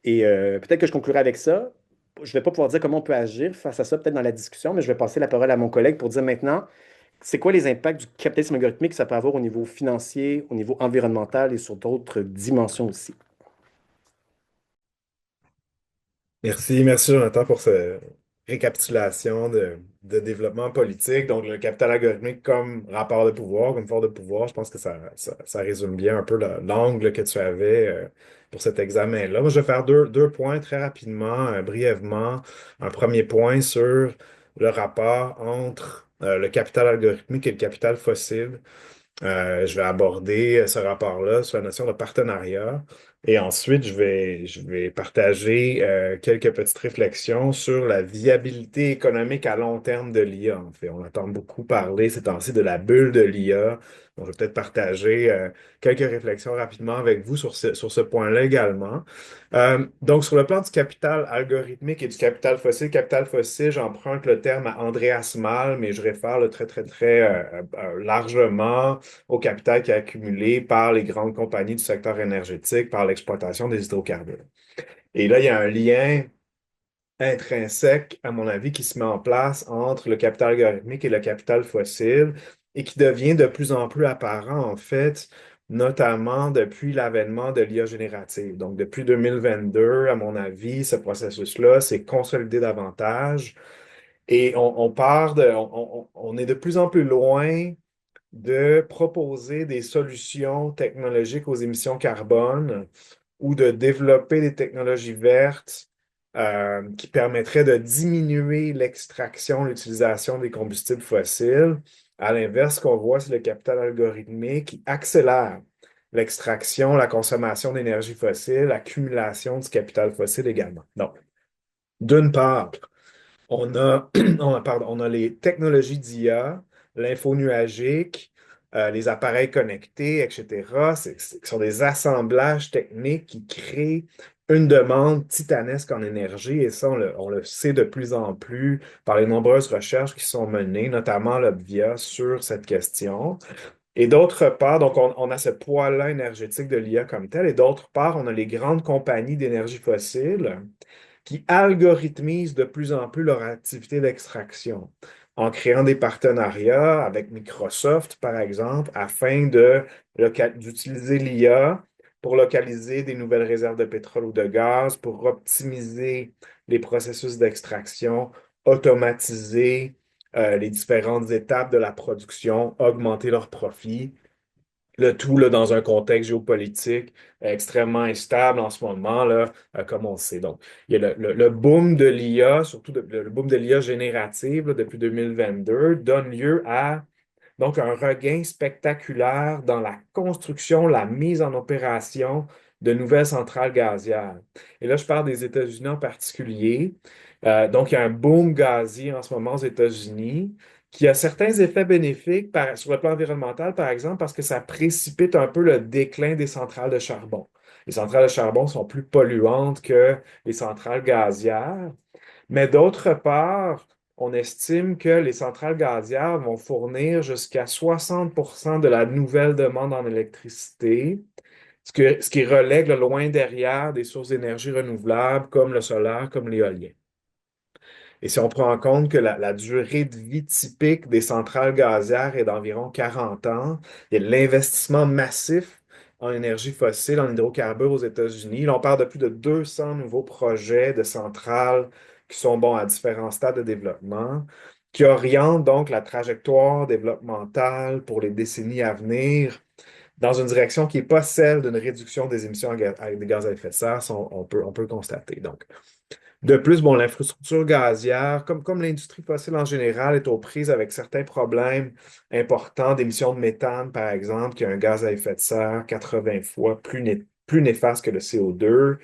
Et peut-être que je conclurai avec ça. Je ne vais pas pouvoir dire comment on peut agir face à ça, peut-être dans la discussion, mais je vais passer la parole à mon collègue pour dire maintenant, c'est quoi les impacts du capitalisme algorithmique que ça peut avoir au niveau financier, au niveau environnemental et sur d'autres dimensions aussi. Merci Jonathan pour cette récapitulation de développement politique. Donc, le capital algorithmique comme rapport de pouvoir, comme force de pouvoir, je pense que ça résume bien un peu l'angle que tu avais pour cet examen-là. Moi, je vais faire deux points très rapidement, brièvement. Un premier point sur le rapport entre le capital algorithmique et le capital fossile. Je vais aborder ce rapport-là sur la notion de partenariat Et ensuite, je vais partager quelques petites réflexions sur la viabilité économique à long terme de l'IA. En fait, on entend beaucoup parler ces temps-ci de la bulle de l'IA. Donc, je vais peut-être partager quelques réflexions rapidement avec vous sur ce point-là également. Donc, sur le plan du capital algorithmique et du capital fossile, j'emprunte le terme à Andreas Malm, mais je réfère très largement au capital qui est accumulé par les grandes compagnies du secteur énergétique, par l'exploitation des hydrocarbures. Et là, il y a un lien intrinsèque, à mon avis, qui se met en place entre le capital algorithmique et le capital fossile et qui devient de plus en plus apparent, en fait, notamment depuis l'avènement de l'IA générative. Donc, depuis 2022, à mon avis, ce processus-là s'est consolidé davantage et on part on est de plus en plus loin de proposer des solutions technologiques aux émissions carbone ou de développer des technologies vertes qui permettraient de diminuer l'extraction, l'utilisation des combustibles fossiles. À l'inverse, ce qu'on voit, c'est le capital algorithmique qui accélère l'extraction, la consommation d'énergie fossile, l'accumulation du capital fossile également. Donc, d'une part, on a les technologies d'IA, l'info nuagique, les appareils connectés, etc. Ce sont des assemblages techniques qui créent une demande titanesque en énergie et ça, on le sait de plus en plus par les nombreuses recherches qui sont menées, notamment l'Obvia, sur cette question. Et d'autre part, donc on a ce poids-là énergétique de l'IA comme tel, et d'autre part, on a les grandes compagnies d'énergie fossile qui algorithmisent de plus en plus leur activité d'extraction en créant des partenariats avec Microsoft, par exemple, afin d'utiliser l'IA pour localiser des nouvelles réserves de pétrole ou de gaz, pour optimiser les processus d'extraction, automatiser les différentes étapes de la production, augmenter leurs profits. Le tout là, dans un contexte géopolitique extrêmement instable en ce moment, là, comme on le sait. Donc, il y a le boom de l'IA, surtout le boom de l'IA générative là, depuis 2022, donne lieu à donc un regain spectaculaire dans la construction, la mise en opération de nouvelles centrales gazières. Et là, je parle des États-Unis en particulier. Donc, il y a un boom gazier en ce moment aux États-Unis qui a certains effets bénéfiques sur le plan environnemental, par exemple, parce que ça précipite un peu le déclin des centrales de charbon. Les centrales de charbon sont plus polluantes que les centrales gazières. Mais d'autre part, on estime que les centrales gazières vont fournir jusqu'à 60% de la nouvelle demande en électricité, ce qui relègue le loin derrière des sources d'énergie renouvelables comme le solaire, comme l'éolien. Et si on prend en compte que la durée de vie typique des centrales gazières est d'environ 40 ans, il y a de l'investissement massif en énergie fossile, en hydrocarbures aux États-Unis. Là, on parle de plus de 200 nouveaux projets de centrales qui sont bons à différents stades de développement, qui orientent donc la trajectoire développementale pour les décennies à venir dans une direction qui n'est pas celle d'une réduction des émissions de gaz à effet de serre, on peut le constater. Donc, de plus, bon, l'infrastructure gazière, comme l'industrie fossile en général, est aux prises avec certains problèmes importants d'émissions de méthane, par exemple, qui est un gaz à effet de serre 80 fois plus néfaste que le CO2,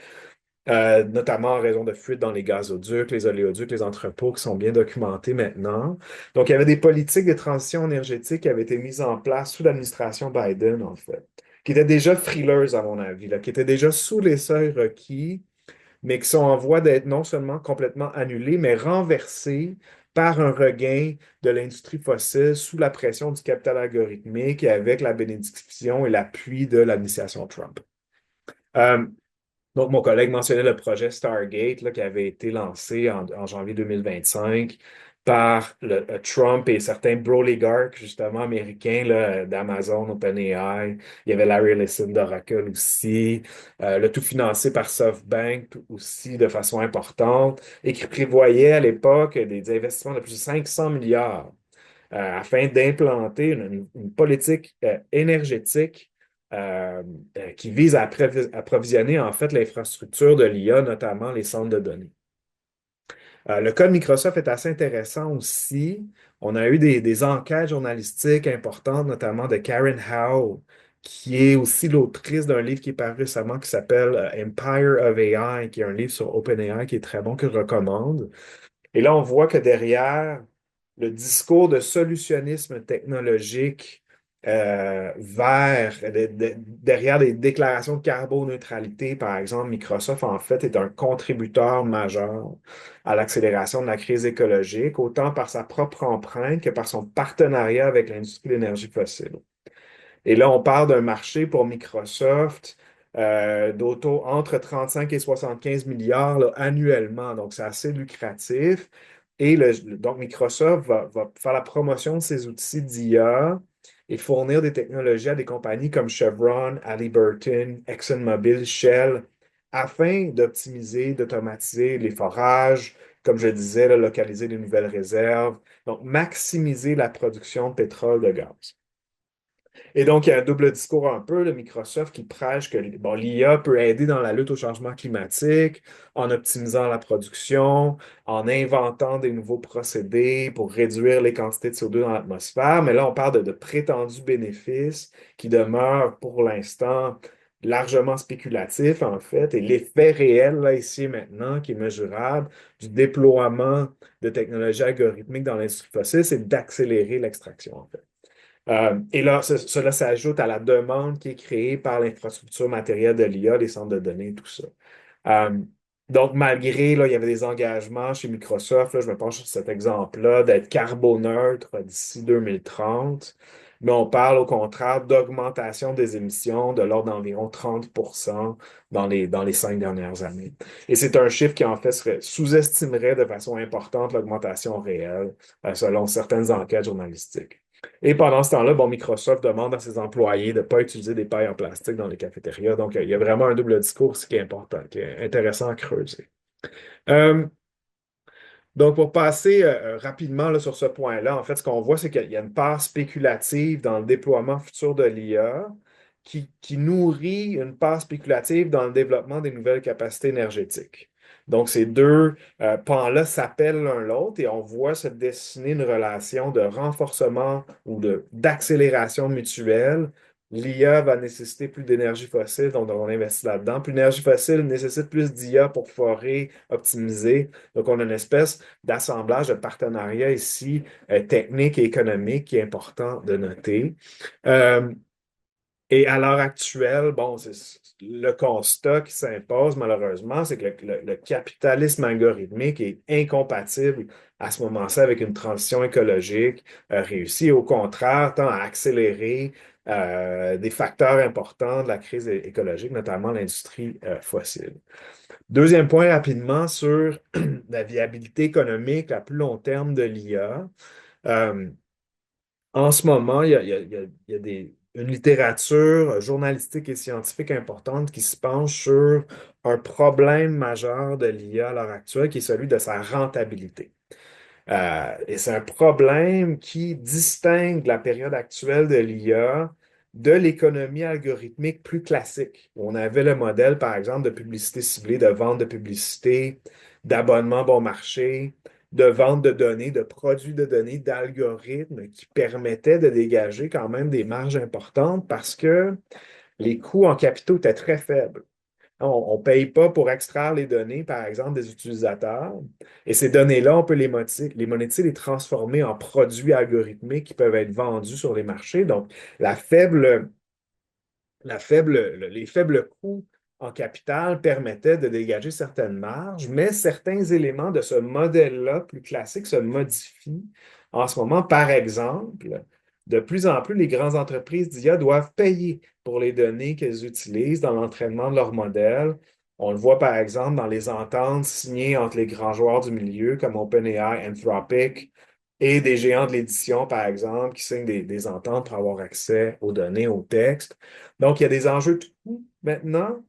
notamment en raison de fuites dans les gazoducs, les oléoducs, les entrepôts qui sont bien documentés maintenant. Donc, il y avait des politiques de transition énergétique qui avaient été mises en place sous l'administration Biden, en fait, qui étaient déjà frileuses, à mon avis, là, qui étaient déjà sous les seuils requis mais qui sont en voie d'être non seulement complètement annulés, mais renversés par un regain de l'industrie fossile sous la pression du capital algorithmique et avec la bénédiction et l'appui de l'administration Trump. Euh, donc, mon collègue mentionnait le projet Stargate là, qui avait été lancé en janvier 2025 par Trump et certains broligarchs, justement, américains là, d'Amazon, OpenAI. Il y avait Larry Ellison d'Oracle aussi. Le tout financé par SoftBank aussi de façon importante et qui prévoyait à l'époque des investissements de plus de 500 milliards afin d'implanter une politique énergétique qui vise à approvisionner en fait l'infrastructure de l'IA, notamment les centres de données. Le cas de Microsoft est assez intéressant aussi. On a eu des enquêtes journalistiques importantes, notamment de Karen Howe, qui est aussi l'autrice d'un livre qui est paru récemment qui s'appelle Empire of AI, qui est un livre sur OpenAI qui est très bon, que je recommande. Et là, on voit que derrière le discours de solutionnisme technologique derrière les déclarations de carboneutralité, par exemple, Microsoft, en fait, est un contributeur majeur à l'accélération de la crise écologique, autant par sa propre empreinte que par son partenariat avec l'industrie de l'énergie fossile. Et là, on parle d'un marché pour Microsoft d'auto entre 35 et 75 milliards là, annuellement. Donc, c'est assez lucratif. Et donc, Microsoft va faire la promotion de ses outils d'IA et fournir des technologies à des compagnies comme Chevron, Halliburton, ExxonMobil, Shell, afin d'optimiser, d'automatiser les forages, comme je disais, là, localiser les nouvelles réserves, donc maximiser la production de pétrole, de gaz. Et donc, il y a un double discours un peu, de Microsoft qui prêche que bon, l'IA peut aider dans la lutte au changement climatique en optimisant la production, en inventant des nouveaux procédés pour réduire les quantités de CO2 dans l'atmosphère. Mais là, on parle de prétendus bénéfices qui demeurent pour l'instant largement spéculatifs, en fait. Et l'effet réel, là, ici et maintenant, qui est mesurable, du déploiement de technologies algorithmiques dans l'industrie fossile, c'est d'accélérer l'extraction, en fait. Et là, cela s'ajoute à la demande qui est créée par l'infrastructure matérielle de l'IA, les centres de données, tout ça. Euh, donc, malgré, là, il y avait des engagements chez Microsoft, là, je me penche sur cet exemple-là, d'être carboneutre d'ici 2030, mais on parle au contraire d'augmentation des émissions de l'ordre d'environ 30% dans les 5 dernières années. Et c'est un chiffre qui, en fait, sous-estimerait de façon importante l'augmentation réelle, selon certaines enquêtes journalistiques. Et pendant ce temps-là, bon, Microsoft demande à ses employés de ne pas utiliser des pailles en plastique dans les cafétérias. Donc, il y a vraiment un double discours qui est important, qui est intéressant à creuser. Euh, donc, pour passer rapidement là, sur ce point-là, en fait, ce qu'on voit, c'est qu'il y a une part spéculative dans le déploiement futur de l'IA qui nourrit une part spéculative dans le développement des nouvelles capacités énergétiques. Donc, ces deux pans-là s'appellent l'un l'autre et on voit se dessiner une relation de renforcement ou d'accélération mutuelle. L'IA va nécessiter plus d'énergie fossile, donc on investit là-dedans. Plus d'énergie fossile nécessite plus d'IA pour forer, optimiser. Donc, on a une espèce d'assemblage de partenariat ici, technique et économique, qui est important de noter. Euh, et à l'heure actuelle, bon, le constat qui s'impose malheureusement, c'est que le capitalisme algorithmique est incompatible à ce moment-ci avec une transition écologique réussie. Et au contraire, tend à accélérer des facteurs importants de la crise écologique, notamment l'industrie fossile. Deuxième point rapidement sur la viabilité économique à plus long terme de l'IA. Euh, En ce moment, il y a une littérature journalistique et scientifique importante qui se penche sur un problème majeur de l'IA à l'heure actuelle, qui est celui de sa rentabilité. Et c'est un problème qui distingue la période actuelle de l'IA de l'économie algorithmique plus classique. On avait le modèle, par exemple, de publicité ciblée, de vente de publicité, d'abonnement bon marché, de vente de données, de produits de données, d'algorithmes qui permettaient de dégager quand même des marges importantes parce que les coûts en capitaux étaient très faibles. On ne paye pas pour extraire les données, par exemple, des utilisateurs. Et ces données-là, on peut monétiser, les transformer en produits algorithmiques qui peuvent être vendus sur les marchés. Donc, la faible, les faibles coûts en capital permettaient de dégager certaines marges, mais certains éléments de ce modèle-là plus classique se modifient en ce moment. Par exemple, de plus en plus, les grandes entreprises d'IA doivent payer pour les données qu'elles utilisent dans l'entraînement de leur modèle. On le voit par exemple dans les ententes signées entre les grands joueurs du milieu comme OpenAI, Anthropic et des géants de l'édition, par exemple, qui signent des ententes pour avoir accès aux données, aux textes. Donc, il y a des enjeux de coût maintenant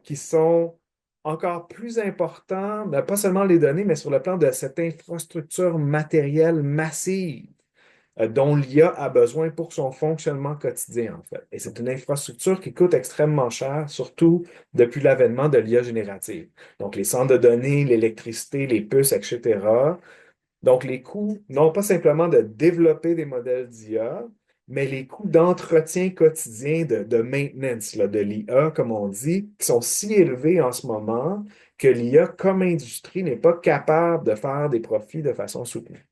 qui sont encore plus importants, ben, pas seulement les données, mais sur le plan de cette infrastructure matérielle massive dont l'IA a besoin pour son fonctionnement quotidien, en fait. Et c'est une infrastructure qui coûte extrêmement cher, surtout depuis l'avènement de l'IA générative. Donc, les centres de données, l'électricité, les puces, etc. Donc, les coûts, non pas simplement de développer des modèles d'IA, mais les coûts d'entretien quotidien, de maintenance là, de l'IA, comme on dit, qui sont si élevés en ce moment que l'IA, comme industrie, n'est pas capable de faire des profits de façon soutenue.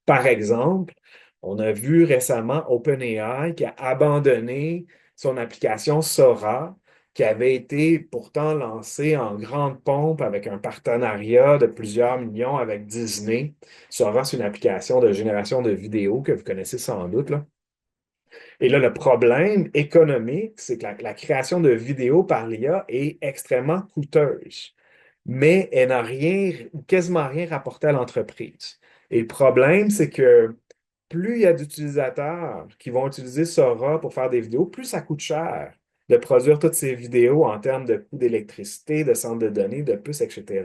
Par exemple, on a vu récemment OpenAI qui a abandonné son application Sora, qui avait été pourtant lancée en grande pompe avec un partenariat de plusieurs millions avec Disney. Sora, c'est une application de génération de vidéos que vous connaissez sans doute, là. Et là, le problème économique, c'est que la création de vidéos par l'IA est extrêmement coûteuse, mais elle n'a rien, ou quasiment rien rapporté à l'entreprise. Et le problème, c'est que plus il y a d'utilisateurs qui vont utiliser Sora pour faire des vidéos, plus ça coûte cher de produire toutes ces vidéos en termes de coûts d'électricité, de centres de données, de puces, etc.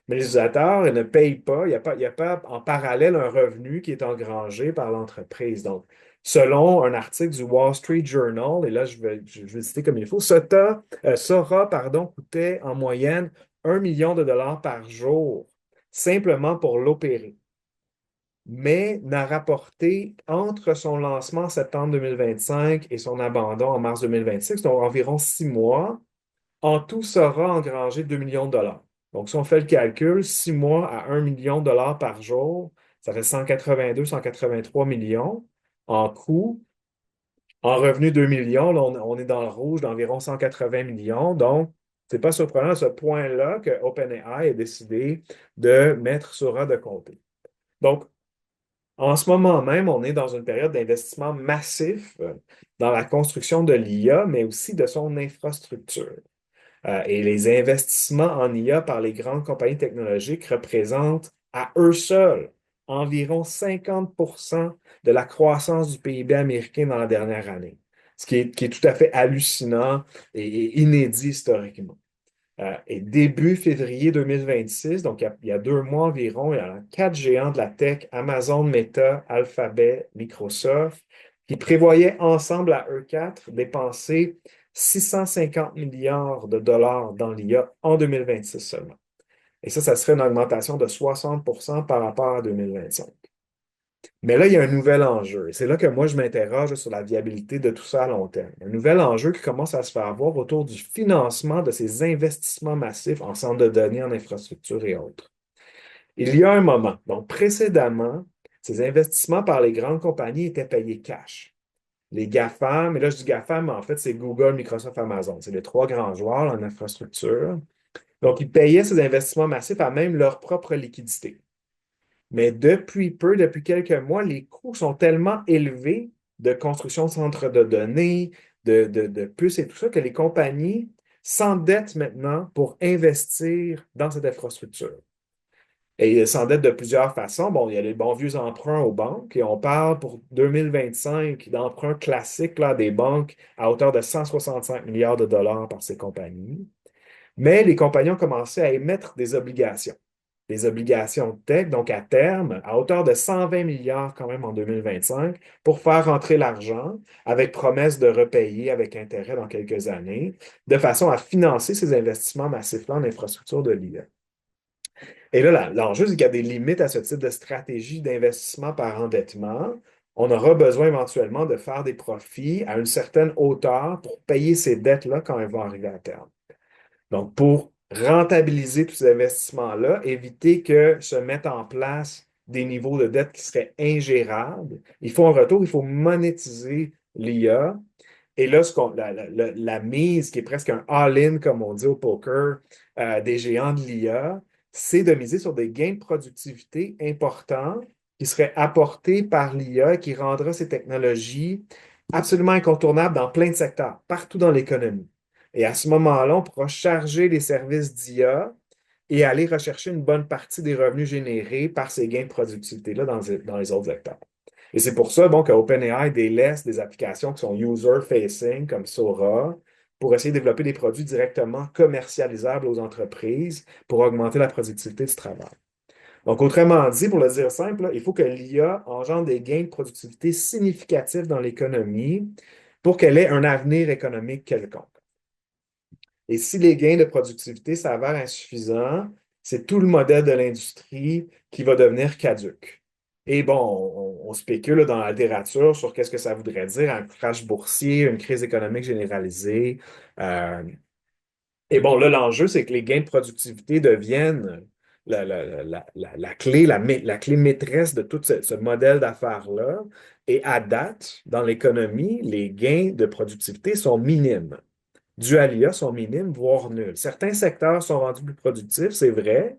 Mais les utilisateurs, ils ne payent pas. Il y a pas en parallèle un revenu qui est engrangé par l'entreprise. Donc, selon un article du Wall Street Journal, et là, je vais le citer comme il faut, Sora, pardon, coûtait en moyenne 1 million de dollars par jour, simplement pour l'opérer, mais n'a rapporté entre son lancement en septembre 2025 et son abandon en mars 2026, donc environ 6 mois, en tout, Sora a engrangé 2 millions de dollars. Donc, si on fait le calcul, 6 mois à 1 million de dollars par jour, ça fait 182, 183 millions en coût. En revenu 2 millions, là, on est dans le rouge d'environ 180 millions. Donc, c'est pas surprenant à ce point-là que OpenAI ait décidé de mettre Sora de côté. Donc, en ce moment même, on est dans une période d'investissement massif dans la construction de l'IA, mais aussi de son infrastructure. Et les investissements en IA par les grandes compagnies technologiques représentent à eux seuls environ 50% de la croissance du PIB américain dans la dernière année, ce qui est tout à fait hallucinant et inédit historiquement. Et début février 2026, donc il y a 2 mois environ, il y a 4 géants de la tech, Amazon, Meta, Alphabet, Microsoft, qui prévoyaient ensemble à eux quatre dépenser 650 milliards de dollars dans l'IA en 2026 seulement. Et ça serait une augmentation de 60% par rapport à 2025. Mais là, il y a un nouvel enjeu. Et c'est là que moi, je m'interroge sur la viabilité de tout ça à long terme. Un nouvel enjeu qui commence à se faire voir autour du financement de ces investissements massifs en centres de données, en infrastructures et autres. Il y a un moment, donc précédemment, ces investissements par les grandes compagnies étaient payés cash. Les GAFAM, et là je dis GAFAM, mais en fait, c'est Google, Microsoft, Amazon. C'est les trois grands joueurs en infrastructure. Donc, ils payaient ces investissements massifs à même leur propre liquidité. Mais depuis peu, depuis quelques mois, les coûts sont tellement élevés de construction de centres de données, de puces et tout ça, que les compagnies s'endettent maintenant pour investir dans cette infrastructure. Et elles s'endettent de plusieurs façons. Bon, il y a les bons vieux emprunts aux banques, et on parle pour 2025 d'emprunts classiques là, des banques à hauteur de 165 milliards de dollars par ces compagnies. Mais les compagnies ont commencé à émettre des obligations tech, donc à terme, à hauteur de 120 milliards quand même en 2025, pour faire rentrer l'argent avec promesse de repayer avec intérêt dans quelques années, de façon à financer ces investissements massifs-là en infrastructure de l'IA. Et là, l'enjeu, c'est qu'il y a des limites à ce type de stratégie d'investissement par endettement. On aura besoin éventuellement de faire des profits à une certaine hauteur pour payer ces dettes-là quand elles vont arriver à terme. Donc, pour rentabiliser tous ces investissements-là, éviter que se mettent en place des niveaux de dette qui seraient ingérables, en retour, il faut monétiser l'IA. Et là, la mise, qui est presque un all-in, comme on dit au poker, des géants de l'IA, c'est de miser sur des gains de productivité importants qui seraient apportés par l'IA et qui rendra ces technologies absolument incontournables dans plein de secteurs, partout dans l'économie. Et à ce moment-là, on pourra charger les services d'IA et aller rechercher une bonne partie des revenus générés par ces gains de productivité-là dans les autres secteurs. Et c'est pour ça, bon, qu'OpenAI délaisse des applications qui sont user-facing, comme Sora, pour essayer de développer des produits directement commercialisables aux entreprises pour augmenter la productivité du travail. Donc, autrement dit, pour le dire simple, il faut que l'IA engendre des gains de productivité significatifs dans l'économie pour qu'elle ait un avenir économique quelconque. Et si les gains de productivité s'avèrent insuffisants, c'est tout le modèle de l'industrie qui va devenir caduque. Et bon, on spécule là, dans la littérature sur qu'est-ce que ça voudrait dire un crash boursier, une crise économique généralisée. Euh, et bon, là, l'enjeu, c'est que les gains de productivité deviennent la clé, la clé maîtresse de tout ce modèle d'affaires-là. Et à date, dans l'économie, les gains de productivité sont minimes. Dus à l'IA sont minimes, voire nuls. Certains secteurs sont rendus plus productifs, c'est vrai,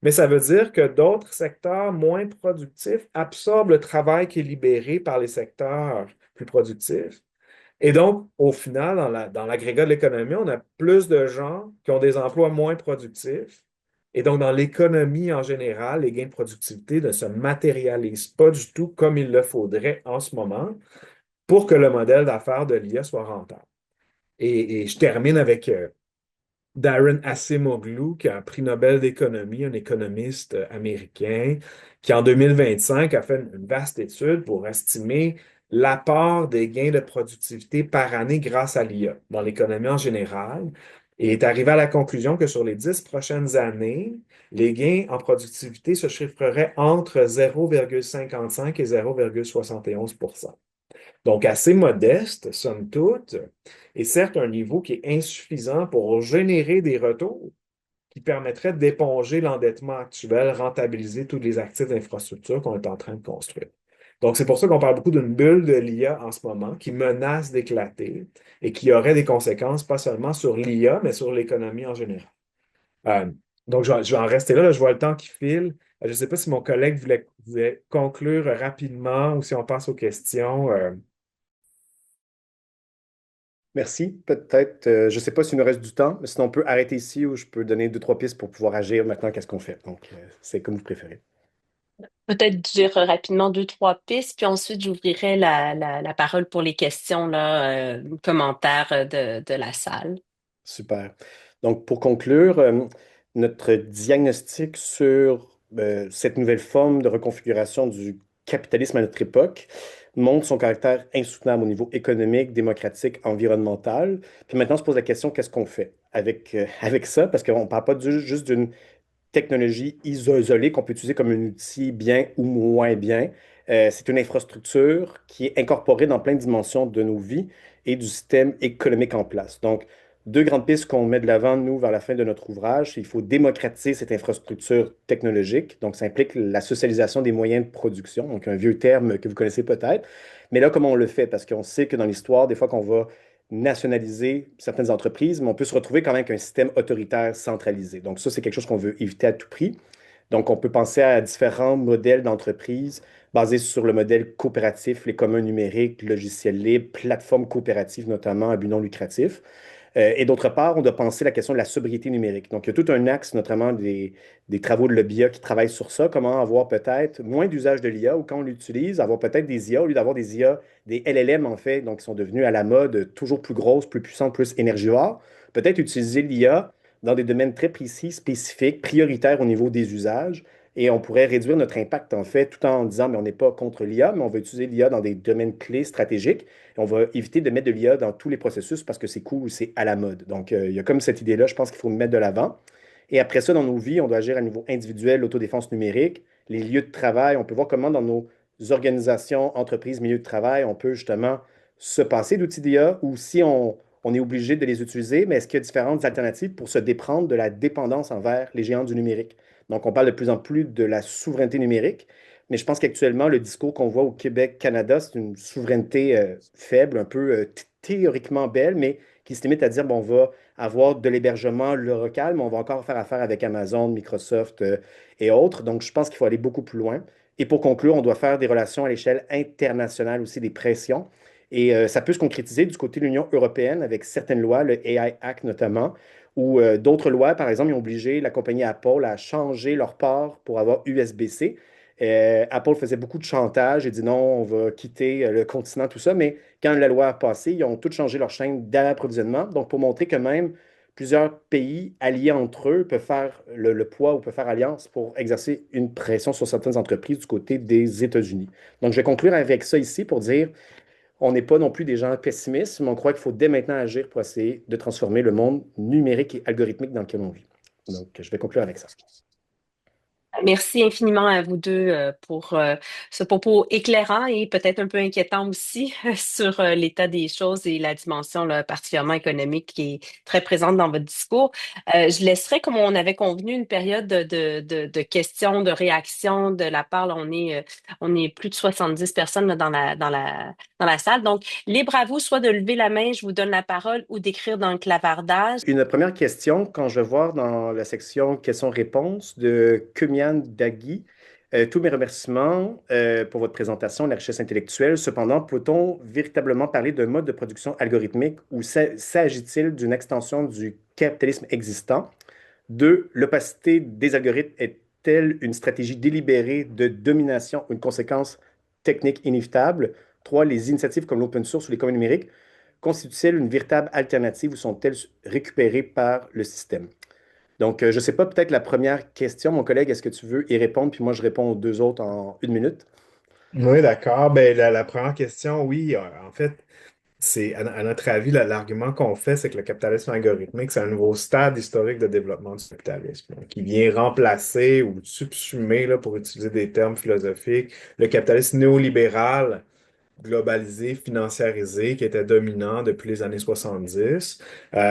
mais ça veut dire que d'autres secteurs moins productifs absorbent le travail qui est libéré par les secteurs plus productifs. Et donc, au final, dans l'agrégat de l'économie, on a plus de gens qui ont des emplois moins productifs. Et donc, dans l'économie en général, les gains de productivité ne se matérialisent pas du tout comme il le faudrait en ce moment pour que le modèle d'affaires de l'IA soit rentable. Et je termine avec Darren Acemoglu, qui a un prix Nobel d'économie, un économiste américain, qui en 2025 a fait une vaste étude pour estimer l'apport des gains de productivité par année grâce à l'IA dans l'économie en général, et est arrivé à la conclusion que sur les 10 prochaines années, les gains en productivité se chiffreraient entre 0,55 et 0,71. Donc, assez modeste, somme toute, et certes un niveau qui est insuffisant pour générer des retours qui permettraient d'éponger l'endettement actuel, rentabiliser tous les actifs d'infrastructure qu'on est en train de construire. Donc, c'est pour ça qu'on parle beaucoup d'une bulle de l'IA en ce moment qui menace d'éclater et qui aurait des conséquences pas seulement sur l'IA, mais sur l'économie en général. Euh, donc, je vais en rester là. Je vois le temps qui file. Je ne sais pas si mon collègue voulait conclure rapidement ou si on passe aux questions. Merci. Peut-être, je ne sais pas s'il nous reste du temps, mais sinon on peut arrêter ici ou je peux donner deux, trois pistes pour pouvoir agir maintenant. Qu'est-ce qu'on fait? Donc, c'est comme vous préférez. Peut-être dire rapidement deux, trois pistes, puis ensuite j'ouvrirai la parole pour les questions, là, commentaires de la salle. Super. Donc, pour conclure, notre diagnostic sur cette nouvelle forme de reconfiguration du capitalisme à notre époque montre son caractère insoutenable au niveau économique, démocratique, environnemental. Puis maintenant, on se pose la question, qu'est-ce qu'on fait avec, avec ça? Parce qu'on ne parle pas juste d'une technologie isolée qu'on peut utiliser comme un outil bien ou moins bien. C'est une infrastructure qui est incorporée dans plein de dimensions de nos vies et du système économique en place. Donc, deux grandes pistes qu'on met de l'avant, nous, vers la fin de notre ouvrage, c'est qu'il faut démocratiser cette infrastructure technologique. Donc, ça implique la socialisation des moyens de production, donc un vieux terme que vous connaissez peut-être. Mais là, comment on le fait? Parce qu'on sait que dans l'histoire, des fois qu'on va nationaliser certaines entreprises, mais on peut se retrouver quand même avec un système autoritaire centralisé. Donc ça, c'est quelque chose qu'on veut éviter à tout prix. Donc on peut penser à différents modèles d'entreprises basés sur le modèle coopératif, les communs numériques, logiciels libres, plateformes coopératives notamment à but non lucratif. Et d'autre part, on doit penser la question de la sobriété numérique. Donc, il y a tout un axe, notamment des travaux de l'IA qui travaillent sur ça, comment avoir peut-être moins d'usage de l'IA ou quand on l'utilise, avoir peut-être des IA au lieu d'avoir des IA, des LLM en fait, donc qui sont devenus à la mode toujours plus grosses, plus puissantes, plus énergivores. Peut-être utiliser l'IA dans des domaines très précis, spécifiques, prioritaires au niveau des usages. Et on pourrait réduire notre impact, en fait, tout en disant, mais on n'est pas contre l'IA, mais on va utiliser l'IA dans des domaines clés stratégiques. Et on va éviter de mettre de l'IA dans tous les processus parce que c'est cool, c'est à la mode. Donc, il y a comme cette idée-là, je pense qu'il faut mettre de l'avant. Et après ça, dans nos vies, on doit agir à niveau individuel, l'autodéfense numérique, les lieux de travail. On peut voir comment dans nos organisations, entreprises, milieux de travail, on peut justement se passer d'outils d'IA ou si on est obligé de les utiliser, mais est-ce qu'il y a différentes alternatives pour se déprendre de la dépendance envers les géants du numérique? Donc, on parle de plus en plus de la souveraineté numérique, mais je pense qu'actuellement, le discours qu'on voit au Québec, Canada, c'est une souveraineté faible, un peu théoriquement belle, mais qui se limite à dire, bon, on va avoir de l'hébergement local, mais on va encore faire affaire avec Amazon, Microsoft et autres. Donc, je pense qu'il faut aller beaucoup plus loin. Et pour conclure, on doit faire des relations à l'échelle internationale aussi, des pressions. Et ça peut se concrétiser du côté de l'Union européenne avec certaines lois, le AI Act notamment, ou d'autres lois, par exemple, ils ont obligé la compagnie Apple à changer leur port pour avoir USB-C. Apple faisait beaucoup de chantage et dit non, on va quitter le continent, tout ça. Mais quand la loi a passé, ils ont tous changé leur chaîne d'approvisionnement. Donc, pour montrer que même plusieurs pays alliés entre eux peuvent faire le poids ou peuvent faire alliance pour exercer une pression sur certaines entreprises du côté des États-Unis. Donc, je vais conclure avec ça ici pour dire on n'est pas non plus des gens pessimistes, mais on croit qu'il faut dès maintenant agir pour essayer de transformer le monde numérique et algorithmique dans lequel on vit. Donc, je vais conclure avec ça. Merci infiniment à vous deux pour ce propos éclairant et peut-être un peu inquiétant aussi sur l'état des choses et la dimension là, particulièrement économique qui est très présente dans votre discours. Je laisserai, comme on avait convenu, une période de questions, de réactions de la part. Là, on est plus de 70 personnes là, dans la salle. Donc, libre à vous soit de lever la main, je vous donne la parole, ou d'écrire dans le clavardage. Une première question, quand je vais voir dans la section questions-réponses de Kumian Dagui, tous mes remerciements pour votre présentation, la richesse intellectuelle. Cependant, peut-on véritablement parler d'un mode de production algorithmique ou s'agit-il d'une extension du capitalisme existant? Deux, l'opacité des algorithmes est-elle une stratégie délibérée de domination ou une conséquence technique inévitable? Trois, les initiatives comme l'open source ou l'économie numérique constituent-elles une véritable alternative ou sont-elles récupérées par le système? Donc, je ne sais pas, peut-être la première question, mon collègue, est-ce que tu veux y répondre? Puis moi, je réponds aux deux autres en 1 minute. Oui, d'accord. Ben, la première question, oui, en fait, c'est à notre avis, l'argument qu'on fait, c'est que le capitalisme algorithmique, c'est un nouveau stade historique de développement du capitalisme, qui vient remplacer ou subsumer, là, pour utiliser des termes philosophiques, le capitalisme néolibéral globalisé, financiarisé, qui était dominant depuis les années 70.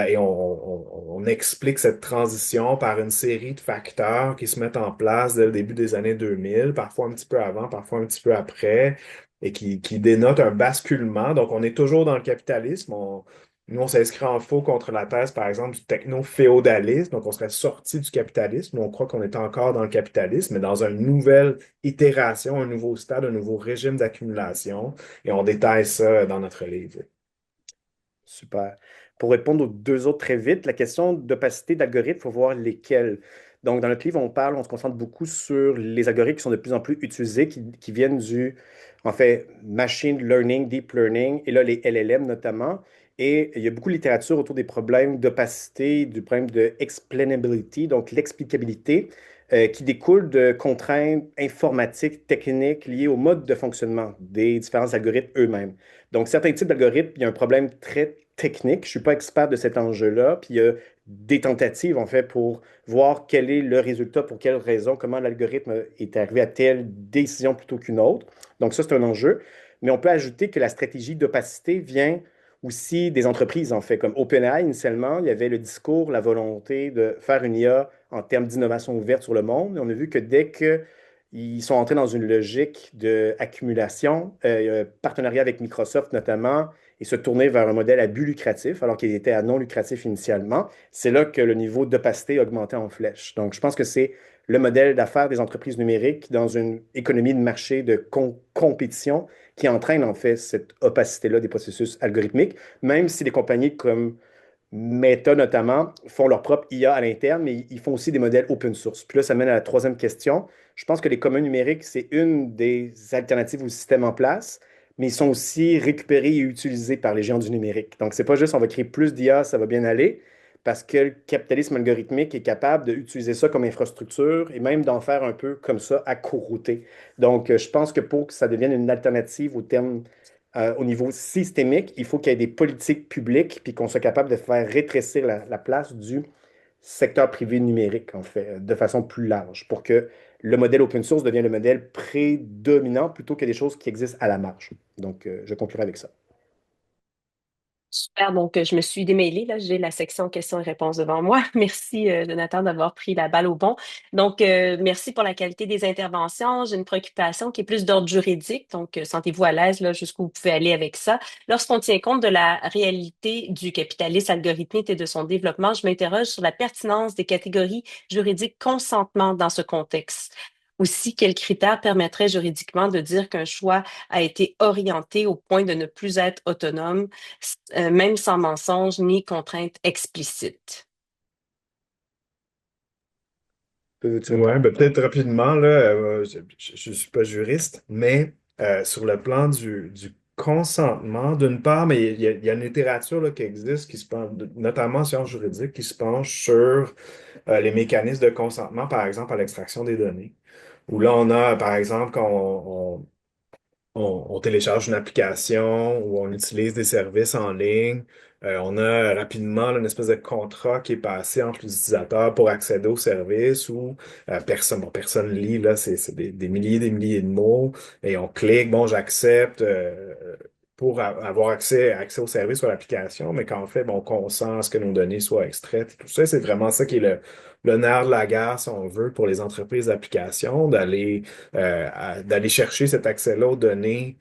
Et on explique cette transition par une série de facteurs qui se mettent en place dès le début des années 2000, parfois un petit peu avant, parfois un petit peu après, et qui dénotent un basculement. Donc, on est toujours dans le capitalisme. Nous, on s'inscrit en faux contre la thèse, par exemple, du techno-féodalisme. Donc, on serait sorti du capitalisme. Nous, on croit qu'on est encore dans le capitalisme, mais dans une nouvelle itération, un nouveau stade, un nouveau régime d'accumulation. Et on détaille ça dans notre livre. Super. Pour répondre aux deux autres très vite, la question d'opacité d'algorithmes, il faut voir lesquels. Donc, dans notre livre, on se concentre beaucoup sur les algorithmes qui sont de plus en plus utilisés, qui viennent en fait, machine learning, deep learning, et là, les LLM notamment. Et il y a beaucoup de littérature autour des problèmes d'opacité, du problème de explainability, donc l'explicabilité, qui découle de contraintes informatiques, techniques liées au mode de fonctionnement des différents algorithmes eux-mêmes. Donc, certains types d'algorithmes, il y a un problème très technique. Je ne suis pas expert de cet enjeu-là. Puis il y a des tentatives, en fait, pour voir quel est le résultat, pour quelle raison, comment l'algorithme est arrivé à telle décision plutôt qu'une autre. Donc, ça, c'est un enjeu. Mais on peut ajouter que la stratégie d'opacité vient aussi des entreprises, en fait, comme OpenAI, initialement, il y avait le discours, la volonté de faire une IA en termes d'innovation ouverte sur le monde. Et on a vu que dès que ils sont entrés dans une logique d'accumulation, partenariat avec Microsoft notamment, et se tourner vers un modèle à but lucratif, alors qu'il était à non lucratif initialement. C'est là que le niveau d'opacité a augmenté en flèche. Donc, je pense que c'est le modèle d'affaires des entreprises numériques dans une économie de marché de compétition qui entraîne en fait cette opacité-là des processus algorithmiques, même si les compagnies comme Meta notamment font leur propre IA à l'interne, mais ils font aussi des modèles open source. Puis là, ça mène à la troisième question. Je pense que les communs numériques, c'est une des alternatives au système en place, mais ils sont aussi récupérés et utilisés par les géants du numérique. Donc, c'est pas juste on va créer plus d'IA, ça va bien aller, parce que le capitalisme algorithmique est capable d'utiliser ça comme infrastructure et même d'en faire un peu comme ça à courrouter. Donc, je pense que pour que ça devienne une alternative au niveau systémique, il faut qu'il y ait des politiques publiques puis qu'on soit capable de faire rétrécir la place du secteur privé numérique, en fait, de façon plus large, pour que le modèle open source devienne le modèle prédominant plutôt que des choses qui existent à la marge. Donc, je conclurai avec ça. Super, donc je me suis démêlée, là, j'ai la section questions et réponses devant moi. Merci, Jonathan, d'avoir pris la balle au bon. Donc, merci pour la qualité des interventions. J'ai une préoccupation qui est plus d'ordre juridique, donc sentez-vous à l'aise là, jusqu'où vous pouvez aller avec ça. Lorsqu'on tient compte de la réalité du capitalisme algorithmique et de son développement, je m'interroge sur la pertinence des catégories juridiques consentement dans ce contexte. Aussi, quels critères permettraient juridiquement de dire qu'un choix a été orienté au point de ne plus être autonome, même sans mensonge ni contrainte explicite. Peux-tu Ouais, répondre? ben peut-être rapidement, là, je ne suis pas juriste, mais sur le plan du consentement, d'une part, mais il y a une littérature là, qui existe, qui se penche, notamment en sciences juridiques, qui se penche sur les mécanismes de consentement, par exemple, à l'extraction des données. Où là, on a, par exemple, on télécharge une application ou on utilise des services en ligne. On a rapidement là, une espèce de contrat qui est passé entre les utilisateurs pour accéder au service où personne lit, là, c'est des milliers et des milliers de mots et on clique, bon, j'accepte pour avoir accès au service sur l'application, mais qu'en fait, bon, on consent à ce que nos données soient extraites et tout ça. C'est vraiment ça qui est le nerf de la guerre, si on veut, pour les entreprises d'application, d'aller chercher cet accès-là aux données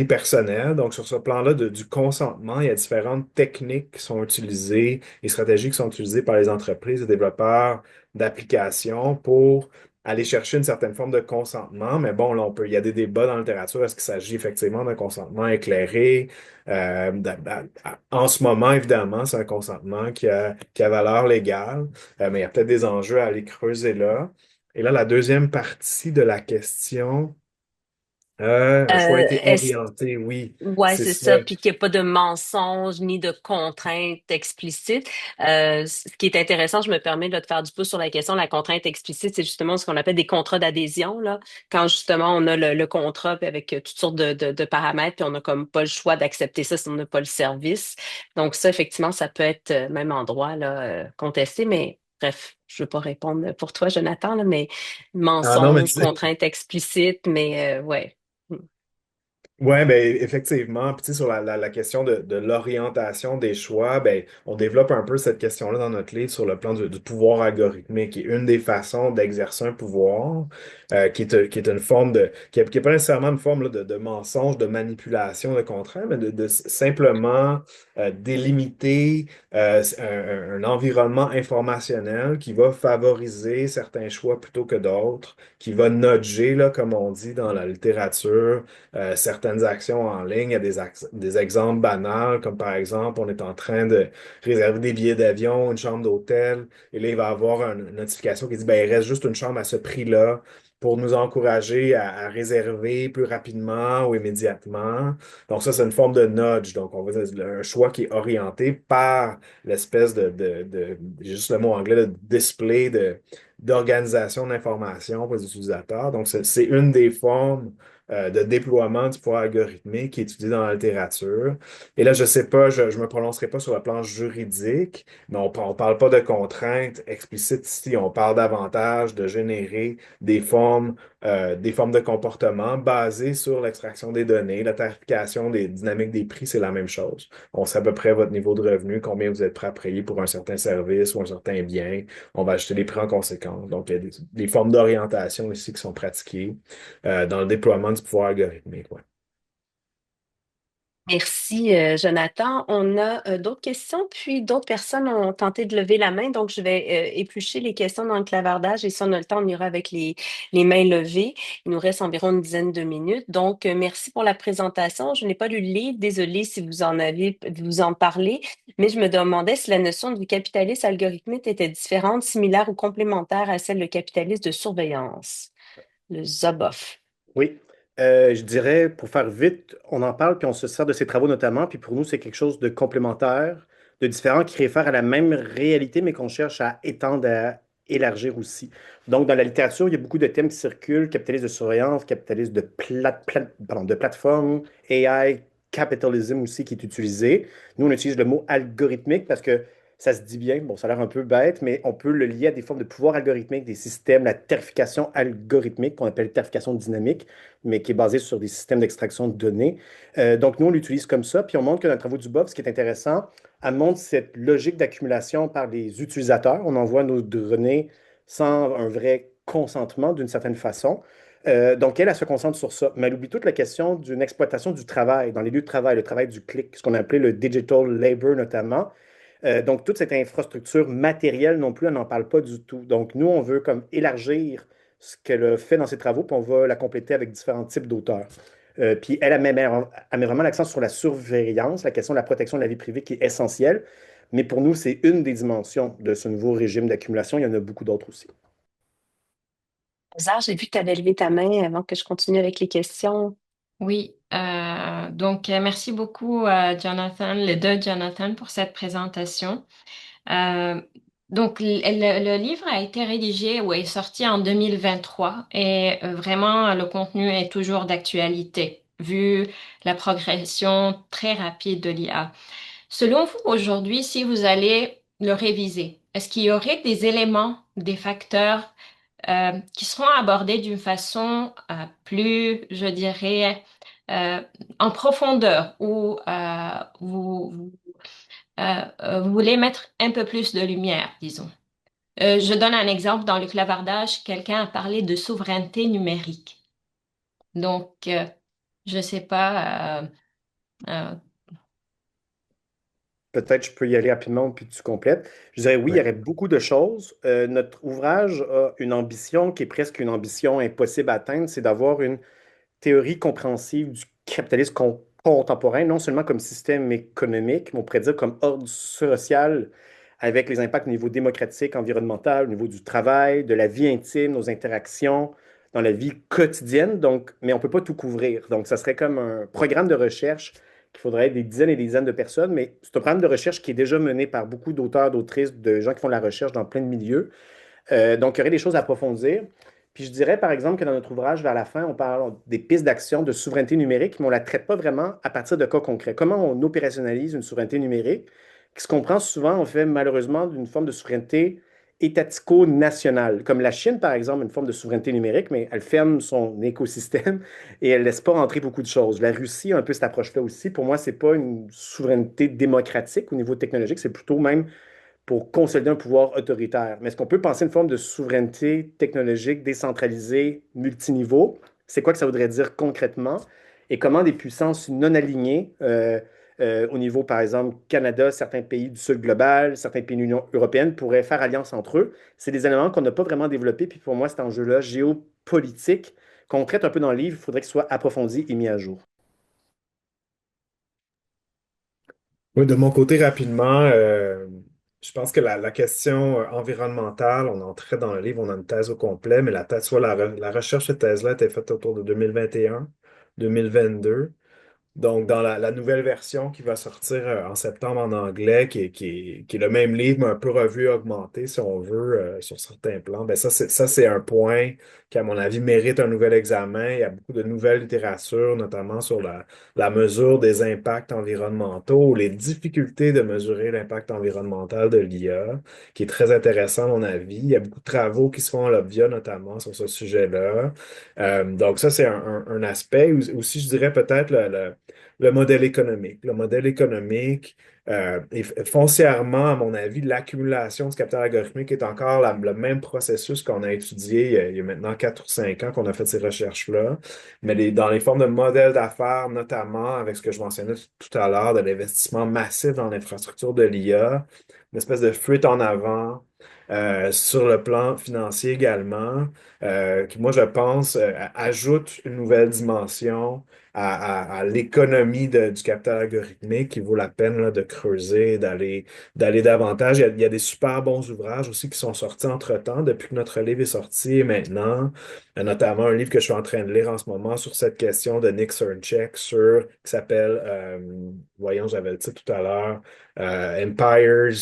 personnelles. Donc, sur ce plan-là du consentement, il y a différentes techniques qui sont utilisées et stratégies qui sont utilisées par les entreprises et développeurs d'applications pour aller chercher une certaine forme de consentement. Mais bon, là, il y a des débats dans la littérature. Est-ce qu'il s'agit effectivement d'un consentement éclairé? En ce moment, évidemment, c'est un consentement qui a valeur légale, mais il y a peut-être des enjeux à aller creuser là. Et là, la deuxième partie de la question, un choix a été Est-ce orienté, oui, Ouais, c'est c'est ça. ça. Puis qu'il n'y a pas de mensonges ni de contraintes explicites. Ce qui est intéressant, je me permets là, de faire du pouce sur la question. La contrainte explicite, c'est justement ce qu'on appelle des contrats d'adhésion, là. Quand justement on a le contrat puis avec toutes sortes de paramètres, puis on n'a comme pas le choix d'accepter ça si on n'a pas le service. Donc ça, effectivement, ça peut être même en droit là, contesté, mais bref, je ne veux pas répondre pour toi, Jonathan, là, mais Ah non, mais mensonges, contraintes explicites, mais ouais. ouais, ben effectivement. Puis tu sais, sur la question de l'orientation des choix, ben on développe un peu cette question-là dans notre livre sur le plan du pouvoir algorithmique, qui est une des façons d'exercer un pouvoir, qui est une forme qui est pas nécessairement une forme là, de mensonge, de manipulation, de contrainte, mais de simplement délimiter un environnement informationnel qui va favoriser certains choix plutôt que d'autres, qui va nudger, là, comme on dit dans la littérature certaines actions en ligne. Il y a des exemples banals, comme par exemple, on est en train de réserver des billets d'avion, une chambre d'hôtel, et là, il va y avoir une notification qui dit, ben, il reste juste une chambre à ce prix-là pour nous encourager à réserver plus rapidement ou immédiatement. Donc ça, c'est une forme de nudge. Donc, on va dire un choix qui est orienté par l'espèce j'ai juste le mot anglais, de display d'organisation d'information pour les utilisateurs. Donc, c'est une des formes de déploiement du pouvoir algorithmique qui est étudié dans la littérature. Et là, je sais pas, je ne me prononcerai pas sur le plan juridique, mais on parle pas de contraintes explicites ici, on parle davantage de générer des formes de comportement basées sur l'extraction des données, la tarification des dynamiques des prix, c'est la même chose. On sait à peu près votre niveau de revenu, combien vous êtes prêt à payer pour un certain service ou un certain bien. On va acheter les prix en conséquence. Donc, il y a des formes d'orientation ici qui sont pratiquées dans le déploiement du pouvoir algorithmique. Ouais. Merci, Jonathan. On a d'autres questions, puis d'autres personnes ont tenté de lever la main, donc je vais éplucher les questions dans le clavardage et si on a le temps, on ira avec les mains levées. Il nous reste environ une dizaine de minutes. Donc, merci pour la présentation. Je n'ai pas lu le livre, désolée si vous en parlez, mais je me demandais si la notion du capitalisme algorithmique était différente, similaire ou complémentaire à celle de capitalisme de surveillance, le ZOBOF. Oui. Je dirais, pour faire vite, on en parle, puis on se sert de ces travaux notamment, puis pour nous, c'est quelque chose de complémentaire, de différent, qui réfère à la même réalité, mais qu'on cherche à étendre, à élargir aussi. Donc, dans la littérature, il y a beaucoup de thèmes qui circulent, capitalisme de surveillance, capitalisme de plateforme, AI, capitalisme aussi qui est utilisé. Nous, on utilise le mot algorithmique parce que ça se dit bien, bon, ça a l'air un peu bête, mais on peut le lier à des formes de pouvoir algorithmique, des systèmes, la tarification algorithmique, qu'on appelle tarification dynamique, mais qui est basée sur des systèmes d'extraction de données. Donc, nous, on l'utilise comme ça, puis on montre que dans le travaux du Bob, ce qui est intéressant, elle montre cette logique d'accumulation par les utilisateurs. On envoie nos données sans un vrai consentement d'une certaine façon. Donc, elle se concentre sur ça, mais elle oublie toute la question d'une exploitation du travail, dans les lieux de travail, le travail du clic, ce qu'on appelait le digital labor notamment. Donc, toute cette infrastructure matérielle non plus, on n'en parle pas du tout. Donc, nous, on veut comme élargir ce qu'elle a fait dans ses travaux, puis on va la compléter avec différents types d'auteurs. Puis elle met vraiment l'accent sur la surveillance, la question de la protection de la vie privée qui est essentielle. Mais pour nous, c'est une des dimensions de ce nouveau régime d'accumulation. Il y en a beaucoup d'autres aussi. Hazard, j'ai vu que tu avais levé ta main avant que je continue avec les questions. Oui, donc merci beaucoup Jonathan, les deux Jonathan, pour cette présentation. Euh, Donc, le livre a été rédigé ou est sorti en 2023 et vraiment, le contenu est toujours d'actualité, vu la progression très rapide de l'IA. Selon vous, aujourd'hui, si vous allez le réviser, est-ce qu'il y aurait des éléments, des facteurs qui seront abordés d'une façon plus, je dirais, euh, en profondeur, où vous voulez mettre un peu plus de lumière, disons? Je donne un exemple. Dans le clavardage, quelqu'un a parlé de souveraineté numérique. Donc, je sais pas. Euh, Peut-être je peux y aller rapidement puis tu complètes. Je dirais oui, il y Ouais. aurait beaucoup de choses. Notre ouvrage a une ambition qui est presque une ambition impossible à atteindre, c'est d'avoir une théorie compréhensive du capitalisme contemporain, non seulement comme système économique, mais on pourrait dire comme ordre social, avec les impacts au niveau démocratique, environnemental, au niveau du travail, de la vie intime, nos interactions dans la vie quotidienne. Donc, mais on ne peut pas tout couvrir. Donc, ça serait comme un programme de recherche qu'il faudrait des dizaines et des dizaines de personnes, mais c'est un programme de recherche qui est déjà mené par beaucoup d'auteurs, d'autrices, de gens qui font de la recherche dans plein de milieux. Donc, il y aurait des choses à approfondir. Puis je dirais, par exemple, que dans notre ouvrage, vers la fin, on parle des pistes d'action de souveraineté numérique, mais on ne la traite pas vraiment à partir de cas concrets. Comment on opérationnalise une souveraineté numérique, qui se comprend souvent, on fait malheureusement d'une forme de souveraineté étatico-nationale. Comme la Chine, par exemple, une forme de souveraineté numérique, mais elle ferme son écosystème et elle ne laisse pas rentrer beaucoup de choses. La Russie a un peu cette approche-là aussi. Pour moi, ce n'est pas une souveraineté démocratique au niveau technologique, c'est plutôt même pour consolider un pouvoir autoritaire. Mais est-ce qu'on peut penser une forme de souveraineté technologique décentralisée, multiniveau? C'est quoi que ça voudrait dire concrètement? Et comment des puissances non alignées, au niveau, par exemple, Canada, certains pays du Sud global, certains pays de l'Union européenne, pourraient faire alliance entre eux? C'est des éléments qu'on n'a pas vraiment développés. Puis pour moi, cet enjeu-là, géopolitique, qu'on traite un peu dans le livre, il faudrait qu'il soit approfondi et mis à jour. Oui, de mon côté, rapidement, je pense que la question environnementale, on en traite dans le livre, on a une thèse au complet, mais la thèse, soit la recherche de thèse-là a été faite autour de 2021, 2022. Donc, dans la nouvelle version qui va sortir en septembre en anglais, qui est le même livre, mais un peu revu, augmenté, si on veut, sur certains plans, ben ça, c'est un point qui, à mon avis, mérite un nouvel examen. Il y a beaucoup de nouvelles littératures, notamment sur la mesure des impacts environnementaux, ou les difficultés de mesurer l'impact environnemental de l'IA, qui est très intéressant, à mon avis. Il y a beaucoup de travaux qui se font à l'Obvia, notamment, sur ce sujet-là. Donc, ça, c'est un aspect. Aussi, je dirais peut-être le modèle économique. Le modèle économique, est foncièrement, à mon avis, l'accumulation du capital algorithmique est encore le même processus qu'on a étudié il y a maintenant 4 ou 5 ans qu'on a fait ces recherches-là. Mais dans les formes de modèles d'affaires, notamment avec ce que je mentionnais tout à l'heure, de l'investissement massif dans l'infrastructure de l'IA, une espèce de fuite en avant. Sur le plan financier également, qui, moi, je pense, ajoute une nouvelle dimension à l'économie du capital algorithmique qui vaut la peine là, de creuser, d'aller davantage. Il y a des super bons ouvrages aussi qui sont sortis entre-temps, depuis que notre livre est sorti et maintenant. Notamment un livre que je suis en train de lire en ce moment sur cette question de Nick Srnicek qui s'appelle, voyons, j'avais le titre tout à l'heure, Empires,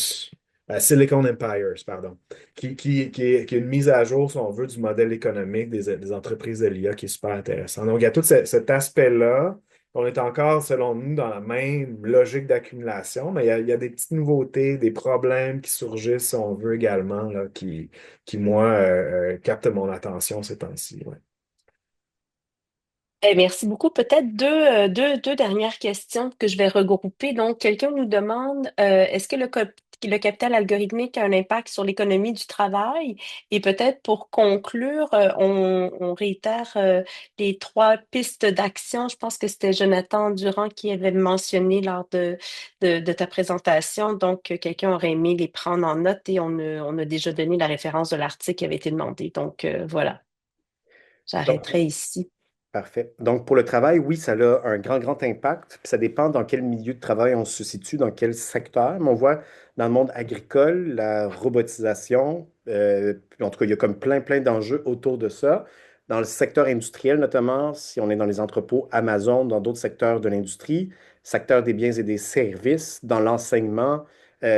Silicon Empires, pardon, qui est une mise à jour, si on veut, du modèle économique des entreprises de l'IA qui est super intéressant. Donc, il y a tout cet aspect-là. On est encore, selon nous, dans la même logique d'accumulation, mais il y a des petites nouveautés, des problèmes qui surgissent, si on veut, également, là, qui moi, captent mon attention ces temps-ci. Ouais. Merci beaucoup. Peut-être deux dernières questions que je vais regrouper. Donc, quelqu'un nous demande, est-ce que le capital algorithmique a un impact sur l'économie du travail? Et peut-être pour conclure, on réitère les trois pistes d'action. Je pense que c'était Jonathan Durand qui avait mentionné lors de ta présentation. Donc, quelqu'un aurait aimé les prendre en note et on a déjà donné la référence de l'article qui avait été demandé. Donc, voilà, Donc, j'arrêterai ici. parfait. Donc, pour le travail, oui, ça a un grand, grand impact. Puis ça dépend dans quel milieu de travail on se situe, dans quel secteur. Mais on voit dans le monde agricole, la robotisation, puis en tout cas, il y a comme plein, plein d'enjeux autour de ça. Dans le secteur industriel, notamment, si on est dans les entrepôts Amazon, dans d'autres secteurs de l'industrie, secteur des biens et des services, dans l'enseignement,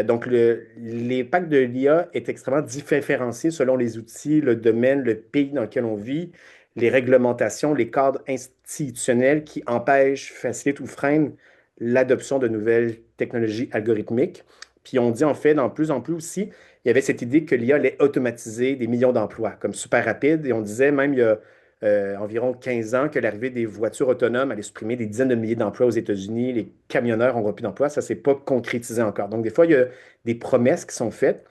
Donc, l'impact de l'IA est extrêmement différencié selon les outils, le domaine, le pays dans lequel on vit, les réglementations, les cadres institutionnels qui empêchent, facilitent ou freinent l'adoption de nouvelles technologies algorithmiques. Puis on dit en fait, dans plus en plus aussi, il y avait cette idée que l'IA allait automatiser des millions d'emplois, comme super rapide. Et on disait même il y a environ 15 ans que l'arrivée des voitures autonomes allait supprimer des dizaines de milliers d'emplois aux États-Unis. Les camionneurs n'auront plus d'emplois. Ça, c'est pas concrétisé encore. Donc, des fois, il y a des promesses qui sont faites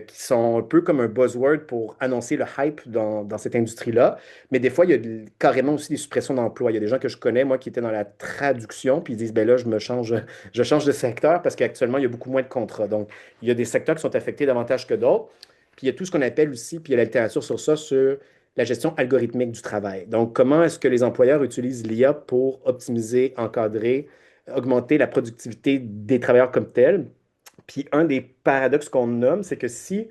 qui sont un peu comme un buzzword pour annoncer le hype dans cette industrie-là. Mais des fois, il y a carrément aussi des suppressions d'emplois. Il y a des gens que je connais, moi, qui étaient dans la traduction, puis ils disent, ben là, je change de secteur parce qu'actuellement, il y a beaucoup moins de contrats. Donc, il y a des secteurs qui sont affectés davantage que d'autres. Puis il y a tout ce qu'on appelle aussi, puis il y a la littérature sur ça, sur la gestion algorithmique du travail. Donc, comment est-ce que les employeurs utilisent l'IA pour optimiser, encadrer, augmenter la productivité des travailleurs comme tels? Puis un des paradoxes qu'on nomme, c'est que si,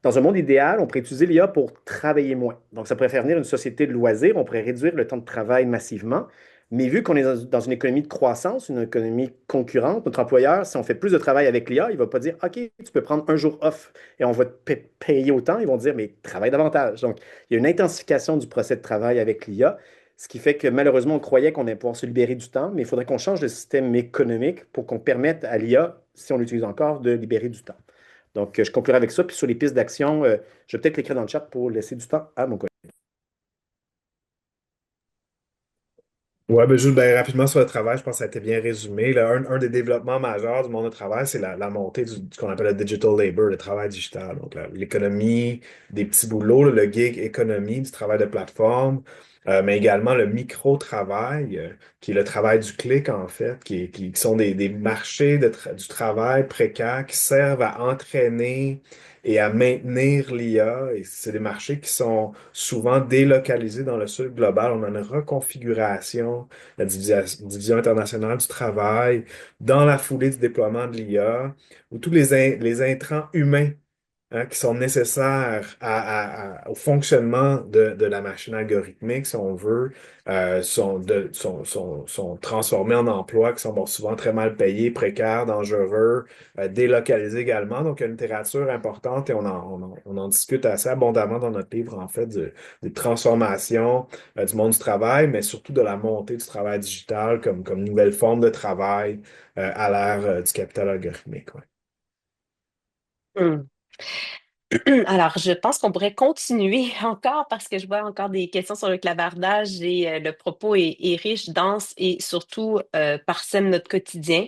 dans un monde idéal, on pourrait utiliser l'IA pour travailler moins. Donc, ça pourrait faire venir une société de loisirs, on pourrait réduire le temps de travail massivement. Mais vu qu'on est dans une économie de croissance, une économie concurrente, notre employeur, si on fait plus de travail avec l'IA, il ne va pas dire, OK, tu peux prendre un jour off et on va te payer autant. Ils vont dire, mais travaille davantage. Donc, il y a une intensification du procès de travail avec l'IA, ce qui fait que malheureusement, on croyait qu'on allait pouvoir se libérer du temps, mais il faudrait qu'on change le système économique pour qu'on permette à l'IA, si on l'utilise encore, de libérer du temps. Donc, je conclurai avec ça. Puis sur les pistes d'action, je vais peut-être l'écrire dans le chat pour laisser du temps à mon collègue. Ouais, ben juste ben, rapidement sur le travail, je pense que ça a été bien résumé. Là, un des développements majeurs du monde du travail, c'est la montée du qu'on appelle le digital labor, le travail digital. Donc, l'économie des petits boulots, le gig économie, du travail de plateforme, mais également le micro-travail, qui est le travail du clic, en fait, qui sont des marchés du travail précaires qui servent à entraîner et à maintenir l'IA. Et c'est des marchés qui sont souvent délocalisés dans le sud global. On a une reconfiguration de la division internationale du travail dans la foulée du déploiement de l'IA, où tous les intrants humains qui sont nécessaires au fonctionnement de la machine algorithmique, si on veut, sont transformés en emplois qui sont bon, souvent très mal payés, précaires, dangereux, délocalisés également. Donc, il y a une littérature importante et on en discute assez abondamment dans notre livre, en fait, des transformations du monde du travail, mais surtout de la montée du travail digital comme nouvelle forme de travail à l'ère du capital algorithmique. Ouais. Hmm. Alors, je pense qu'on pourrait continuer encore parce que je vois encore des questions sur le clavardage et le propos est riche, dense et surtout parsème notre quotidien.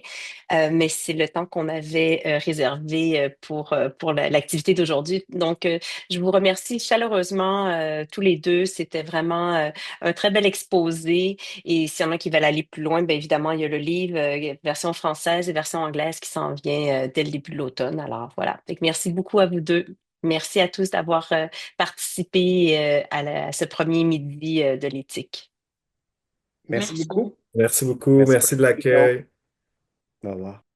Mais c'est le temps qu'on avait réservé pour l'activité d'aujourd'hui. Donc, je vous remercie chaleureusement tous les deux. C'était vraiment un très bel exposé. Et s'il y en a qui veulent aller plus loin, bien évidemment, il y a le livre, version française et version anglaise qui s'en vient dès le début de l'automne. Alors, voilà. Fait que merci beaucoup à vous deux. Merci à tous d'avoir participé à ce premier midi de l'éthique. Merci Merci. beaucoup. Merci beaucoup. Merci pour Merci de la discussion. l'accueil. Au revoir.